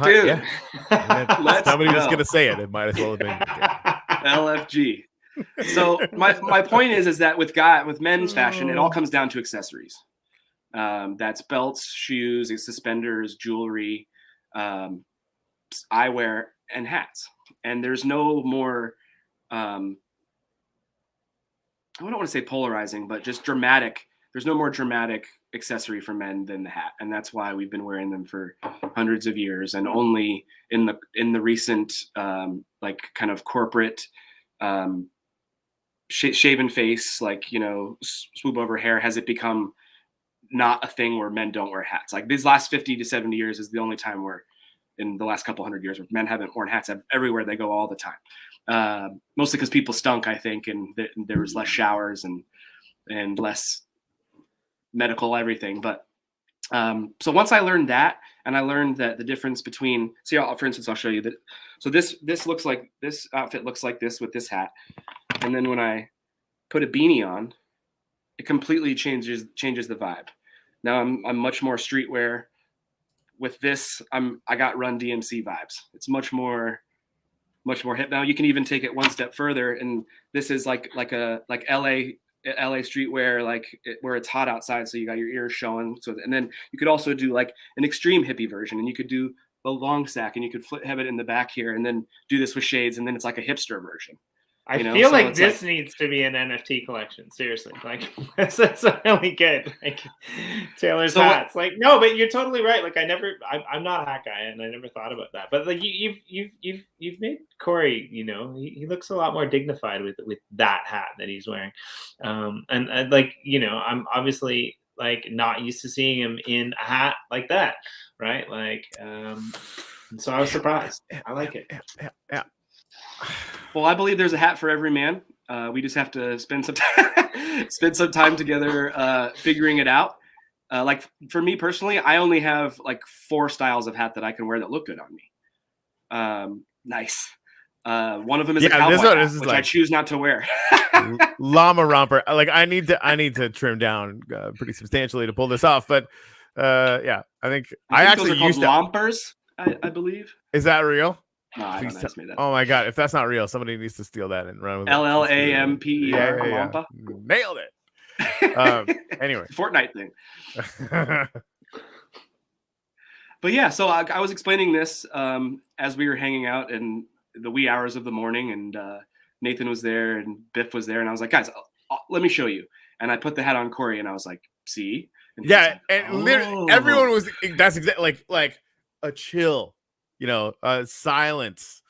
Dude, yeah. Somebody was gonna say it. It might as well have been LFG. So my point is that with men's fashion, it all comes down to accessories. That's belts, shoes, suspenders, jewelry, eyewear, and hats. And there's no more, I don't want to say polarizing, but just dramatic. There's no more dramatic accessory for men than the hat. And that's why we've been wearing them for hundreds of years. And only in the recent, like, kind of corporate, shaven face, like, you know, swoop over hair, has it become not a thing where men don't wear hats. Like, these last 50 to 70 years is the only time where, in the last couple hundred years, where men haven't worn hats everywhere they go all the time. Mostly because people stunk, I think, and there was less showers and less medical everything. But so once I learned that, and I learned that the difference between, for instance, I'll show you that. So this outfit looks like this with this hat, and then when I put a beanie on, it completely changes the vibe. Now I'm much more streetwear. With this, I got Run DMC vibes. It's much more hip. Now you can even take it one step further, and this is like LA streetwear, where it's hot outside, so you got your ears showing. So, and then you could also do like an extreme hippie version, and you could do a long stack, and you could have it in the back here, and then do this with shades, and then it's like a hipster version. I feel like this needs to be an NFT collection. Seriously, like that's really good. Like Taylor's hats. Like, no, but you're totally right. Like, I'm not a hat guy, and I never thought about that. But like you've made Corey. You know, he looks a lot more dignified with that hat that he's wearing. And like, you know, I'm obviously like not used to seeing him in a hat like that, right? Like, so I was surprised. I like it. Yeah. Well, I believe there's a hat for every man. We just have to spend some time together figuring it out. Like, for me personally, I only have like 4 styles of hat that I can wear that look good on me. Nice. One of them is a cowboy hat, which I choose not to wear. Llama romper. Like, I need to trim down pretty substantially to pull this off. But yeah, I think I actually used lompers. I believe. Is that real? No, I don't know. Made that. Oh my god! If that's not real, somebody needs to steal that and run with it. LLAMPER. Yeah. Nailed it. Anyway, Fortnite thing. But yeah, so I was explaining this as we were hanging out in the wee hours of the morning, and Nathan was there and Biff was there, and I was like, guys, let me show you. And I put the hat on Corey, and I was like, see, And he was Yeah, like, and literally everyone was. That's exactly like a chill, silence,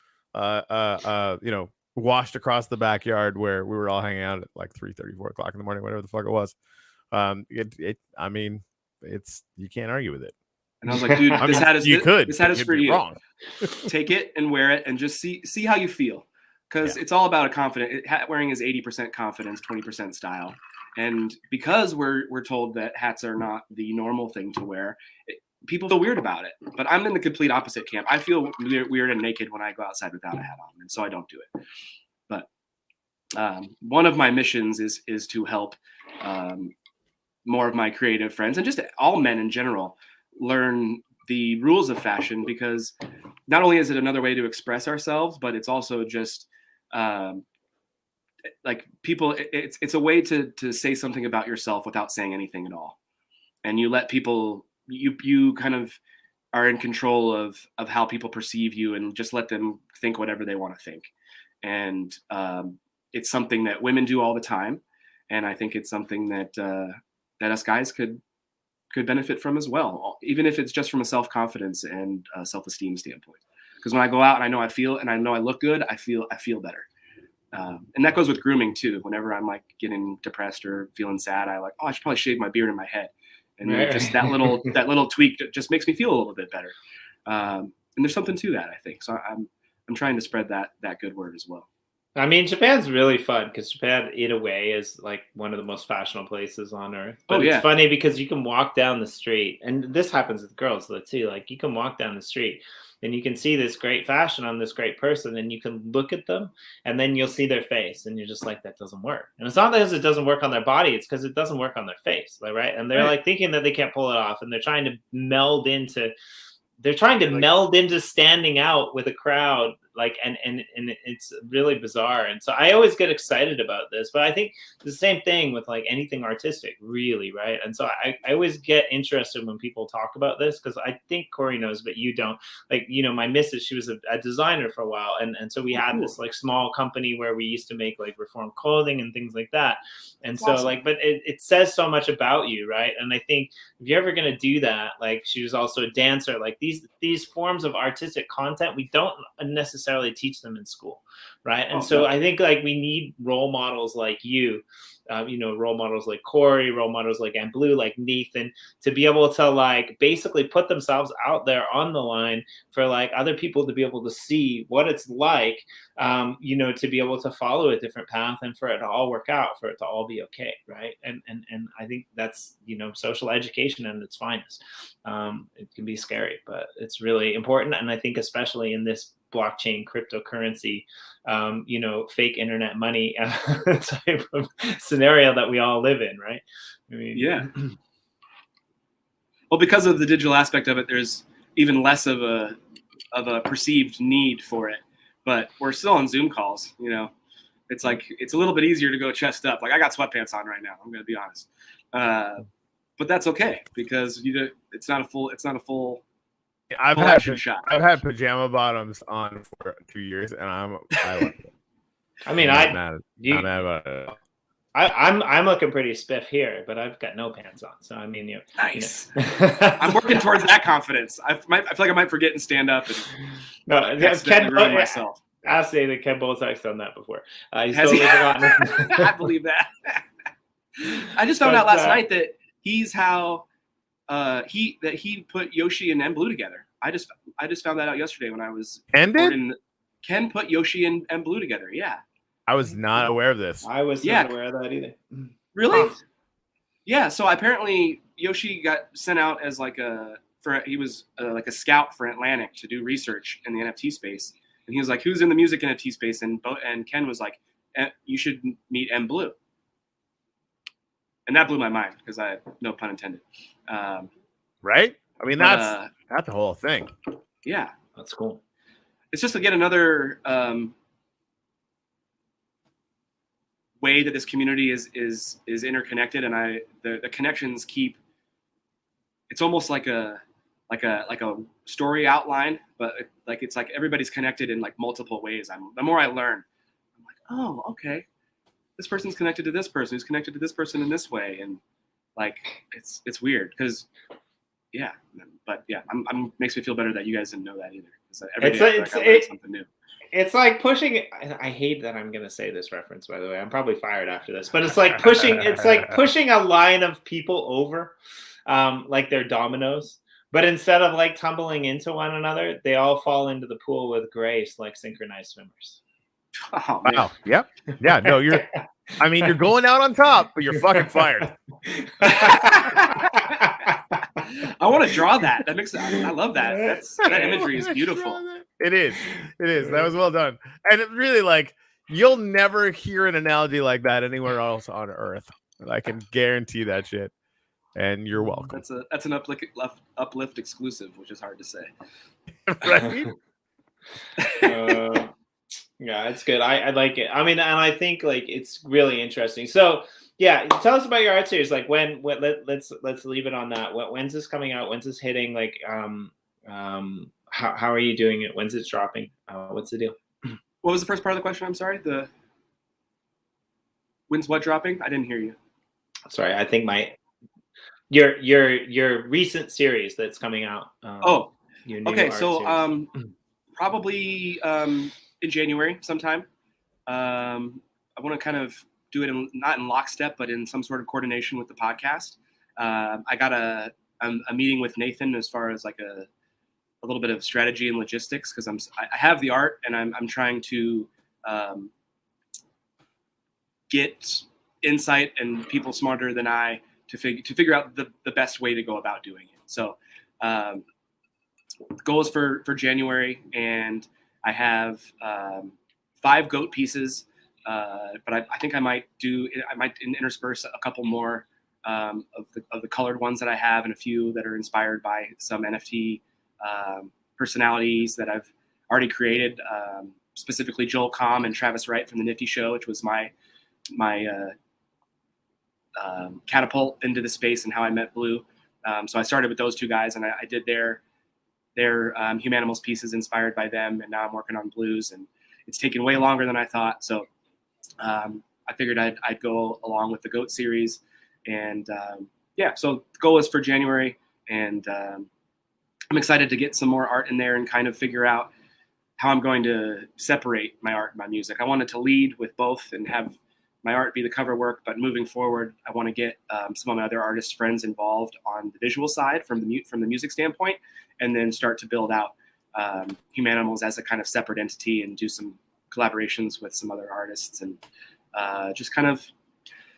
washed across the backyard where we were all hanging out at like 3:30, 4 o'clock in the morning, whatever the fuck it was. I mean, it's you can't argue with it. And I was like, dude, this hat is for you. Wrong. Take it and wear it and just see how you feel. Because it's all about a confident. Hat wearing is 80% confidence, 20% style. And because we're told that hats are not the normal thing to wear, people feel weird about it. But I'm in the complete opposite camp. I feel weird and naked when I go outside without a hat on, and so I don't do it. But one of my missions is to help more of my creative friends and just all men in general learn the rules of fashion, because not only is it another way to express ourselves, but it's also just like people, it's a way to say something about yourself without saying anything at all. And you let people, you kind of are in control of how people perceive you, and just let them think whatever they want to think. And it's something that women do all the time. And I think it's something that us guys could benefit from as well, even if it's just from a self-confidence and self-esteem standpoint. Because when I go out and I know I look good, I feel better. And that goes with grooming too. Whenever I'm like getting depressed or feeling sad, I should probably shave my beard in my head. And just that little tweak just makes me feel a little bit better. And there's something to that, I think. So I'm trying to spread that good word as well. I mean, Japan's really fun because Japan, in a way, is like one of the most fashionable places on earth. But it's funny because you can walk down the street, and this happens with girls too. Like, you can walk down the street and you can see this great fashion on this great person, and you can look at them, and then you'll see their face, and you're just like, that doesn't work. And it's not because it doesn't work on their body; it's because it doesn't work on their face, right? And they're like thinking that they can't pull it off, and they're trying to meld into. Meld into standing out with a crowd, and it's really bizarre. And so I always get excited about this, but I think the same thing with like anything artistic, really, right? And so I always get interested when people talk about this, because I think Corey knows, but you don't. Like, my missus, she was a designer for a while, and so we had this like small company where we used to make like reform clothing and things like that. And so but it says so much about you, right? And I think if you're ever gonna do that, like, she was also a dancer, like these forms of artistic content, we don't necessarily teach them in school, right? And I think like we need role models like you, role models like Corey, role models like Ann Blue, like Nathan, to be able to like basically put themselves out there on the line for like other people to be able to see what it's like, to be able to follow a different path and for it to all work out, for it to all be okay, right? And I think that's social education at its finest. It can be scary, but it's really important, and I think especially in this blockchain cryptocurrency, fake internet money type of scenario that we all live in, right? I mean, well, because of the digital aspect of it, there's even less of a perceived need for it. But we're still on Zoom calls, It's like it's a little bit easier to go chest up. Like, I got sweatpants on right now, I'm going to be honest. But that's okay, because it's not a full. I've had pajama bottoms on for 2 years, and I like it. I mean, I'm not mad about it. I'm looking pretty spiff here, but I've got no pants on. So I mean, nice. I'm working towards that confidence. I feel like I might forget and stand up and ruin myself. I'll say that Ken Bolzak's done that before. Has he? I believe that. I just found out last night that he's how he put Yoshi and Blue together. I just found that out yesterday when I was. Ken put Yoshi and Blue together. Yeah. I was not aware of this. I was not aware of that either. Really? Huh. Yeah. So apparently Yoshi got sent out as he was like a scout for Atlantic to do research in the NFT space, and he was like, "Who's in the music NFT space?" And Ken was like, "You should meet Blue." And that blew my mind, because no pun intended. Right? I mean, that's the whole thing. Yeah, that's cool. It's just to get another way that this community is interconnected, and the connections keep. It's almost like a story outline, but it's like everybody's connected in like multiple ways. The more I learn, I'm like, oh, okay. This person's connected to this person, who's connected to this person in this way, and Like it's weird because but I'm makes me feel better that you guys didn't know that either. Every day I feel like I learn something new. It's like pushing. I hate that I'm gonna say this reference, by the way. I'm probably fired after this, but it's like pushing. It's like pushing a line of people over, like they're dominoes. But instead of like tumbling into one another, they all fall into the pool with grace, like synchronized swimmers. Oh, wow. Yep. Yeah. No, you're going out on top, but you're fucking fired. I want to draw that. I love that. That imagery is beautiful. It is. That was well done. And it really, like, you'll never hear an analogy like that anywhere else on earth. I can guarantee that shit. And you're welcome. That's an uplift exclusive, which is hard to say. Right? Yeah, it's good. I like it. I mean, and I think like it's really interesting. So yeah, tell us about your art series. Like let's leave it on that. When's this coming out? When's this hitting? Like how are you doing it? When's it dropping? What's the deal? What was the first part of the question? I'm sorry. When's what dropping? I didn't hear you. Sorry, I think your recent series that's coming out. Your new okay. art So series. probably in January sometime. I want to kind of do it not in lockstep, but in some sort of coordination with the podcast. I got a meeting with Nathan as far as like a little bit of strategy and logistics, because I have the art and I'm trying to get insight and people smarter than I to figure out the best way to go about doing it. So the goal is for January, and I have 5 goat pieces, but I think I might intersperse a couple more of the colored ones that I have, and a few that are inspired by some NFT personalities that I've already created, specifically Joel Comm and Travis Wright from the Nifty Show, which was my catapult into the space and how I met Blue. So I started with those 2 guys, and I did their Humanimals pieces inspired by them, and now I'm working on Blues, and it's taken way longer than I thought. So I figured I'd go along with the Goat series, and so the goal is for January, and I'm excited to get some more art in there and kind of figure out how I'm going to separate my art and my music. I wanted to lead with both and have my art be the cover work, but moving forward, I want to get some of my other artist friends involved on the visual side from the music standpoint, and then start to build out Humanimals as a kind of separate entity and do some collaborations with some other artists, and just kind of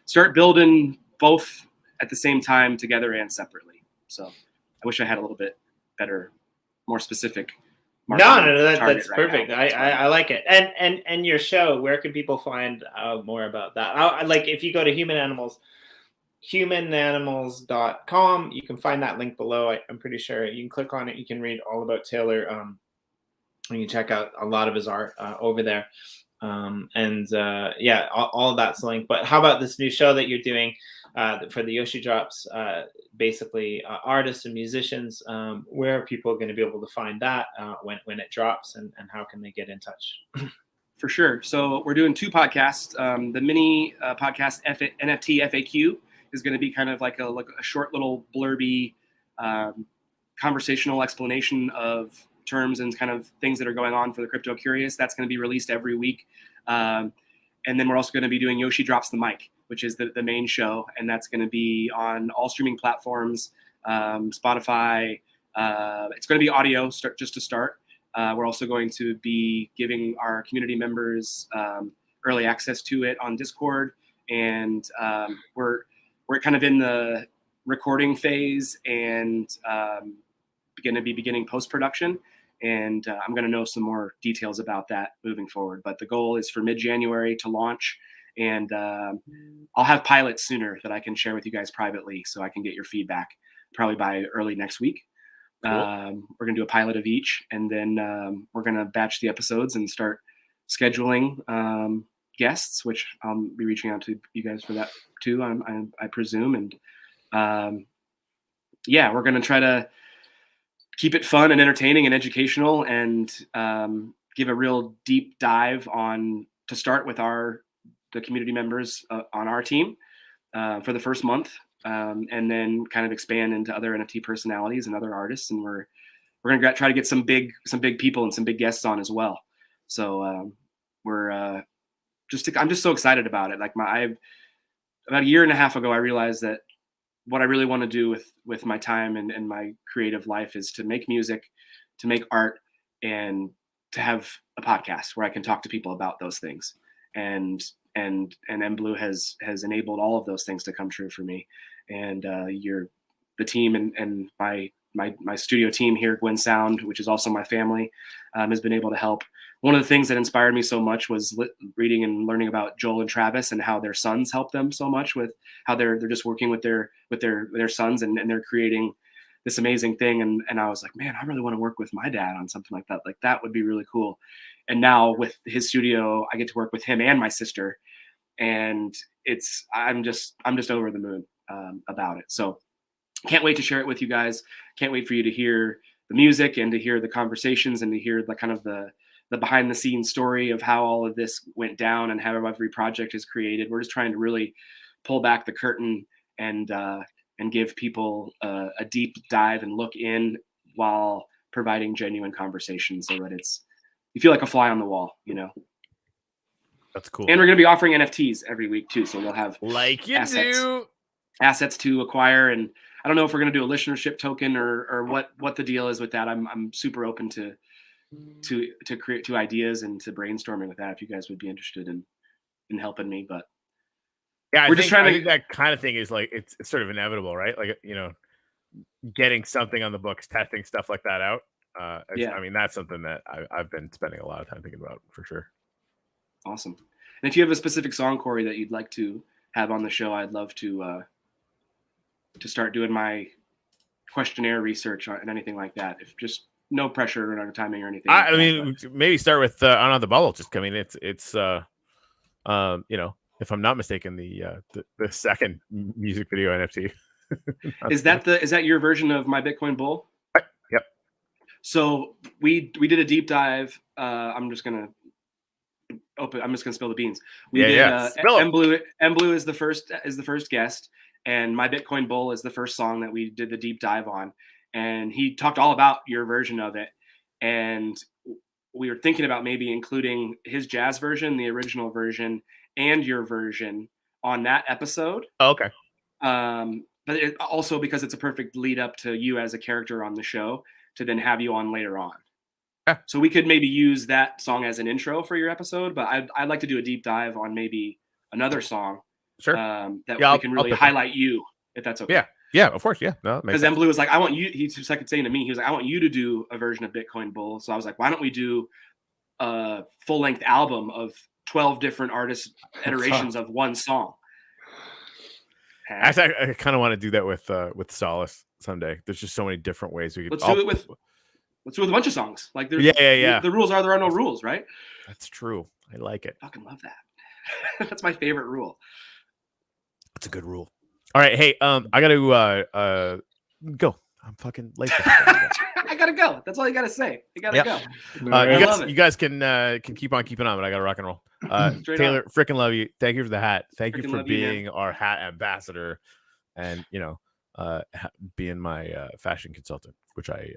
start building both at the same time, together and separately. So I wish I had a little bit better, more specific. No, that's perfect. I like it. And your show, where can people find more about that? Like if you go to humananimals.com, you can find that link below. I'm pretty sure you can click on it. You can read all about Taylor. And you can check out a lot of his art over there. All of that's linked. But how about this new show that you're doing for the Yoshi Drops? Basically, artists and musicians. Where are people going to be able to find that when it drops, and how can they get in touch? For sure. So we're doing 2 podcasts. The mini podcast NFT FAQ is going to be kind of like a short little blurby conversational explanation of terms and kind of things that are going on for the crypto curious. That's going to be released every week. And then we're also going to be doing Yoshi Drops the Mic, which is the main show. And that's going to be on all streaming platforms, Spotify. It's going to be audio just to start. We're also going to be giving our community members early access to it on Discord. And we're kind of in the recording phase and going to be beginning post-production. And I'm going to know some more details about that moving forward. But the goal is for mid-January to launch. And I'll have pilots sooner that I can share with you guys privately, so I can get your feedback probably by early next week. Cool. We're going to do a pilot of each, and then we're going to batch the episodes and start scheduling guests, which I'll be reaching out to you guys for that too, I presume. And we're going to try to keep it fun and entertaining and educational, and give a real deep dive to start with the community members on our team for the first month. and then kind of expand into other NFT personalities and other artists. And we're gonna try to get some big people and some big guests on as well. So I'm just so excited about it. Like about a year and a half ago, I realized that what I really want to do with my time and my creative life is to make music, to make art, and to have a podcast where I can talk to people about those things. And MBlue has enabled all of those things to come true for me. And the team and my studio team here, Gwen Sound, which is also my family, has been able to help. One of the things that inspired me so much was reading and learning about Joel and Travis and how their sons help them so much with how they're just working with their sons and they're creating this amazing thing. And I was like, man, I really want to work with my dad on something like that. Like that would be really cool. And now with his studio, I get to work with him and my sister, and I'm just over the moon about it. So can't wait to share it with you guys. Can't wait for you to hear the music and to hear the conversations and to hear the kind of the behind the scenes story of how all of this went down and how every project is created. We're just trying to really pull back the curtain and give people a deep dive and look in while providing genuine conversations so that you feel like a fly on the wall, you know? That's cool. And we're going to be offering NFTs every week too. So we'll have assets to acquire. And I don't know if we're going to do a listenership token or what the deal is with that. I'm super open to ideas and to brainstorming with that if you guys would be interested in helping me. But yeah, I think that kind of thing is like it's sort of inevitable, right? Like, you know, getting something on the books, testing stuff like that out. I mean, that's something that I've been spending a lot of time thinking about for sure. Awesome. And if you have a specific song, Corey, that you'd like to have on the show, I'd love to start doing my questionnaire research and anything like that. If just no pressure on timing or anything. I mean, maybe start with on the bubble. Just, I mean, it's you know, if I'm not mistaken, the second music video NFT. Is that your version of My Bitcoin Bull? Yep. So we did a deep dive. I'm just gonna spill the beans. We did MBlue is the first guest, and My Bitcoin Bull is the first song that we did the deep dive on. And he talked all about your version of it. And we were thinking about maybe including his jazz version, the original version, and your version on that episode. Oh, okay. But also because it's a perfect lead up to you as a character on the show to then have you on later on. Yeah. So we could maybe use that song as an intro for your episode, but I'd like to do a deep dive on maybe another song. Sure. We can really highlight you, if that's okay. Yeah, of course. Yeah. No, because MBlue was like, I want you, he's just like saying to me, he was like, I want you to do a version of Bitcoin Bull. So I was like, why don't we do a full length album of 12 different artists iterations of one song? I kind of want to do that with Solace someday. There's just so many different ways we could. Let's do it with a bunch of songs. Like there's the rules are there are no rules, right? That's true. I like it. I fucking love that. That's my favorite rule. That's a good rule. All right, hey, I gotta go. I'm fucking late. I gotta go. That's all you gotta say. You gotta go. You guys can keep on keeping on, but I gotta rock and roll. Taylor, freaking love you. Thank you for the hat. Thank you for being our hat ambassador, and being my fashion consultant, which I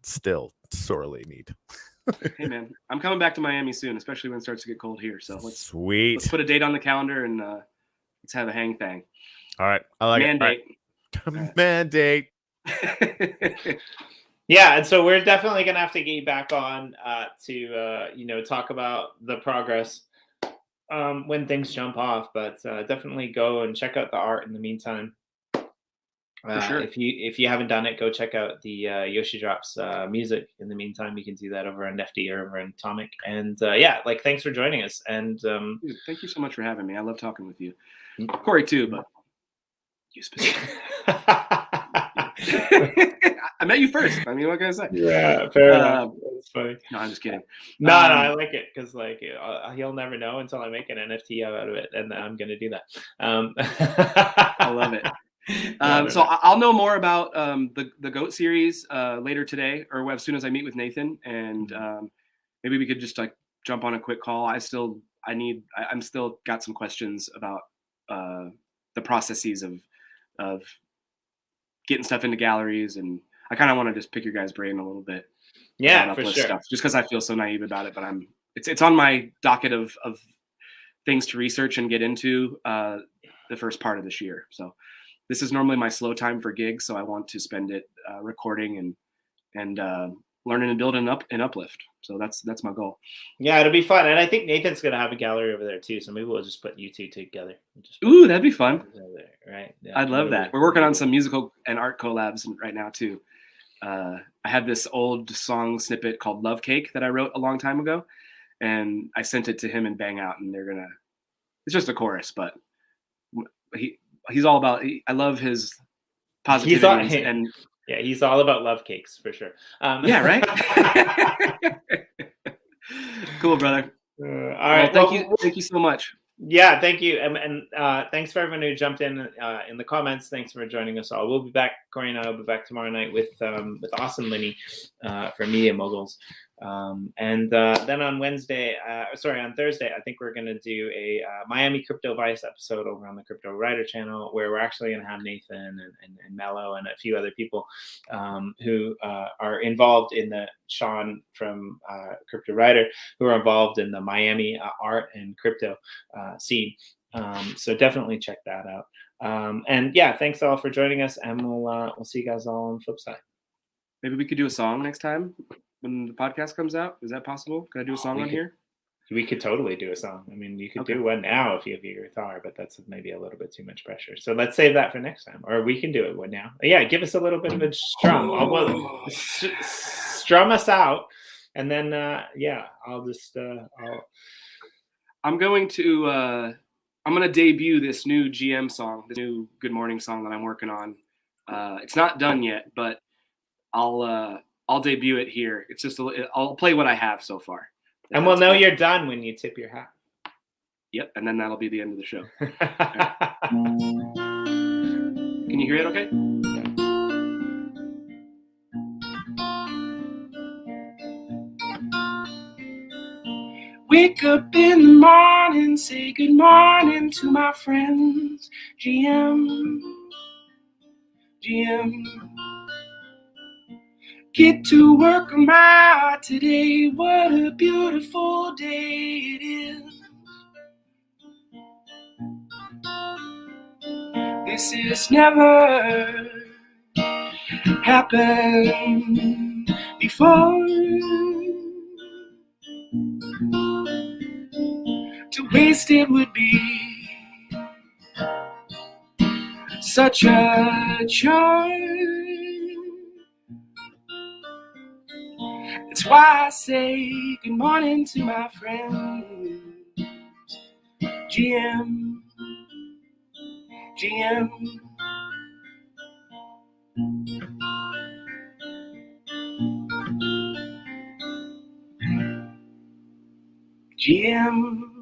still sorely need. Hey man, I'm coming back to Miami soon, especially when it starts to get cold here. So let's put a date on the calendar and let's have a hang thang. All right, I like Mandate. It. Mandate. Yeah, and so we're definitely gonna have to get you back on to talk about the progress when things jump off. But definitely go and check out the art in the meantime. For sure. If you haven't done it, go check out the Yoshi Drops music. In the meantime, you can do that over on Nifty or over on Atomic. And thanks for joining us. And dude, thank you so much for having me. I love talking with you, Corey too, but you specifically. I met you first. I mean, what can I say? Yeah, fair enough. That's funny. No, I'm just kidding. No, I like it because he'll never know until I make an NFT out of it, and I'm gonna do that. I love it. So I'll know more about the GOAT series later today, or as soon as I meet with Nathan, and maybe we could just jump on a quick call. I'm still got some questions about the processes of of getting stuff into galleries, and I kind of want to just pick your guys' brain a little bit. Yeah, about for Uplift sure. stuff, just because I feel so naive about it, but it's on my docket of things to research and get into the first part of this year. So this is normally my slow time for gigs, so I want to spend it recording and learning and building up an Uplift. So that's my goal. Yeah, it'll be fun, and I think Nathan's gonna have a gallery over there too. So maybe we'll just put you two together. Ooh, that'd be fun. Right? Yeah, I'd love that. We're working on some musical and art collabs right now too. I had this old song snippet called "Love Cake" that I wrote a long time ago, and I sent it to him and Bang Out, and it's just a chorus, but he's all about. I love his positivity and yeah, he's all about love cakes for sure. Yeah, right. Cool, brother. All right, thank you so much. Yeah, thank you, and thanks for everyone who jumped in the comments. Thanks for joining us all. We'll be back. Corey and I will be back tomorrow night with awesome Lenny for Media Moguls, and then on Thursday, I think we're gonna do a Miami Crypto Vice episode over on the Crypto Writer channel, where we're actually gonna have Nathan and Mello and a few other people who are involved in Sean from Crypto Writer, who are involved in the Miami art and crypto scene. So definitely check that out. And yeah, thanks all for joining us, and we'll see you guys all on the flip side. Maybe we could do a song next time when the podcast comes out. Is that possible? Could I do a song on here? We could totally do a song. I mean, you could do one now if you have your guitar, but that's maybe a little bit too much pressure. So let's save that for next time, or we can do it one now. Yeah, give us a little bit of a strum. Strum us out, and then I'll just I'm going to debut this new GM song, this new Good Morning song that I'm working on. It's not done yet, but I'll debut it here. It's just I'll play what I have so far. And we'll know you're done when you tip your hat. Yep, and then that'll be the end of the show. Right. Can you hear it okay? Wake up in the morning, say good morning to my friends. GM. Get to work on my art today. What a beautiful day it is. This has never happened before. To waste it would be such a chore. That's why I say good morning to my friends. GM. GM.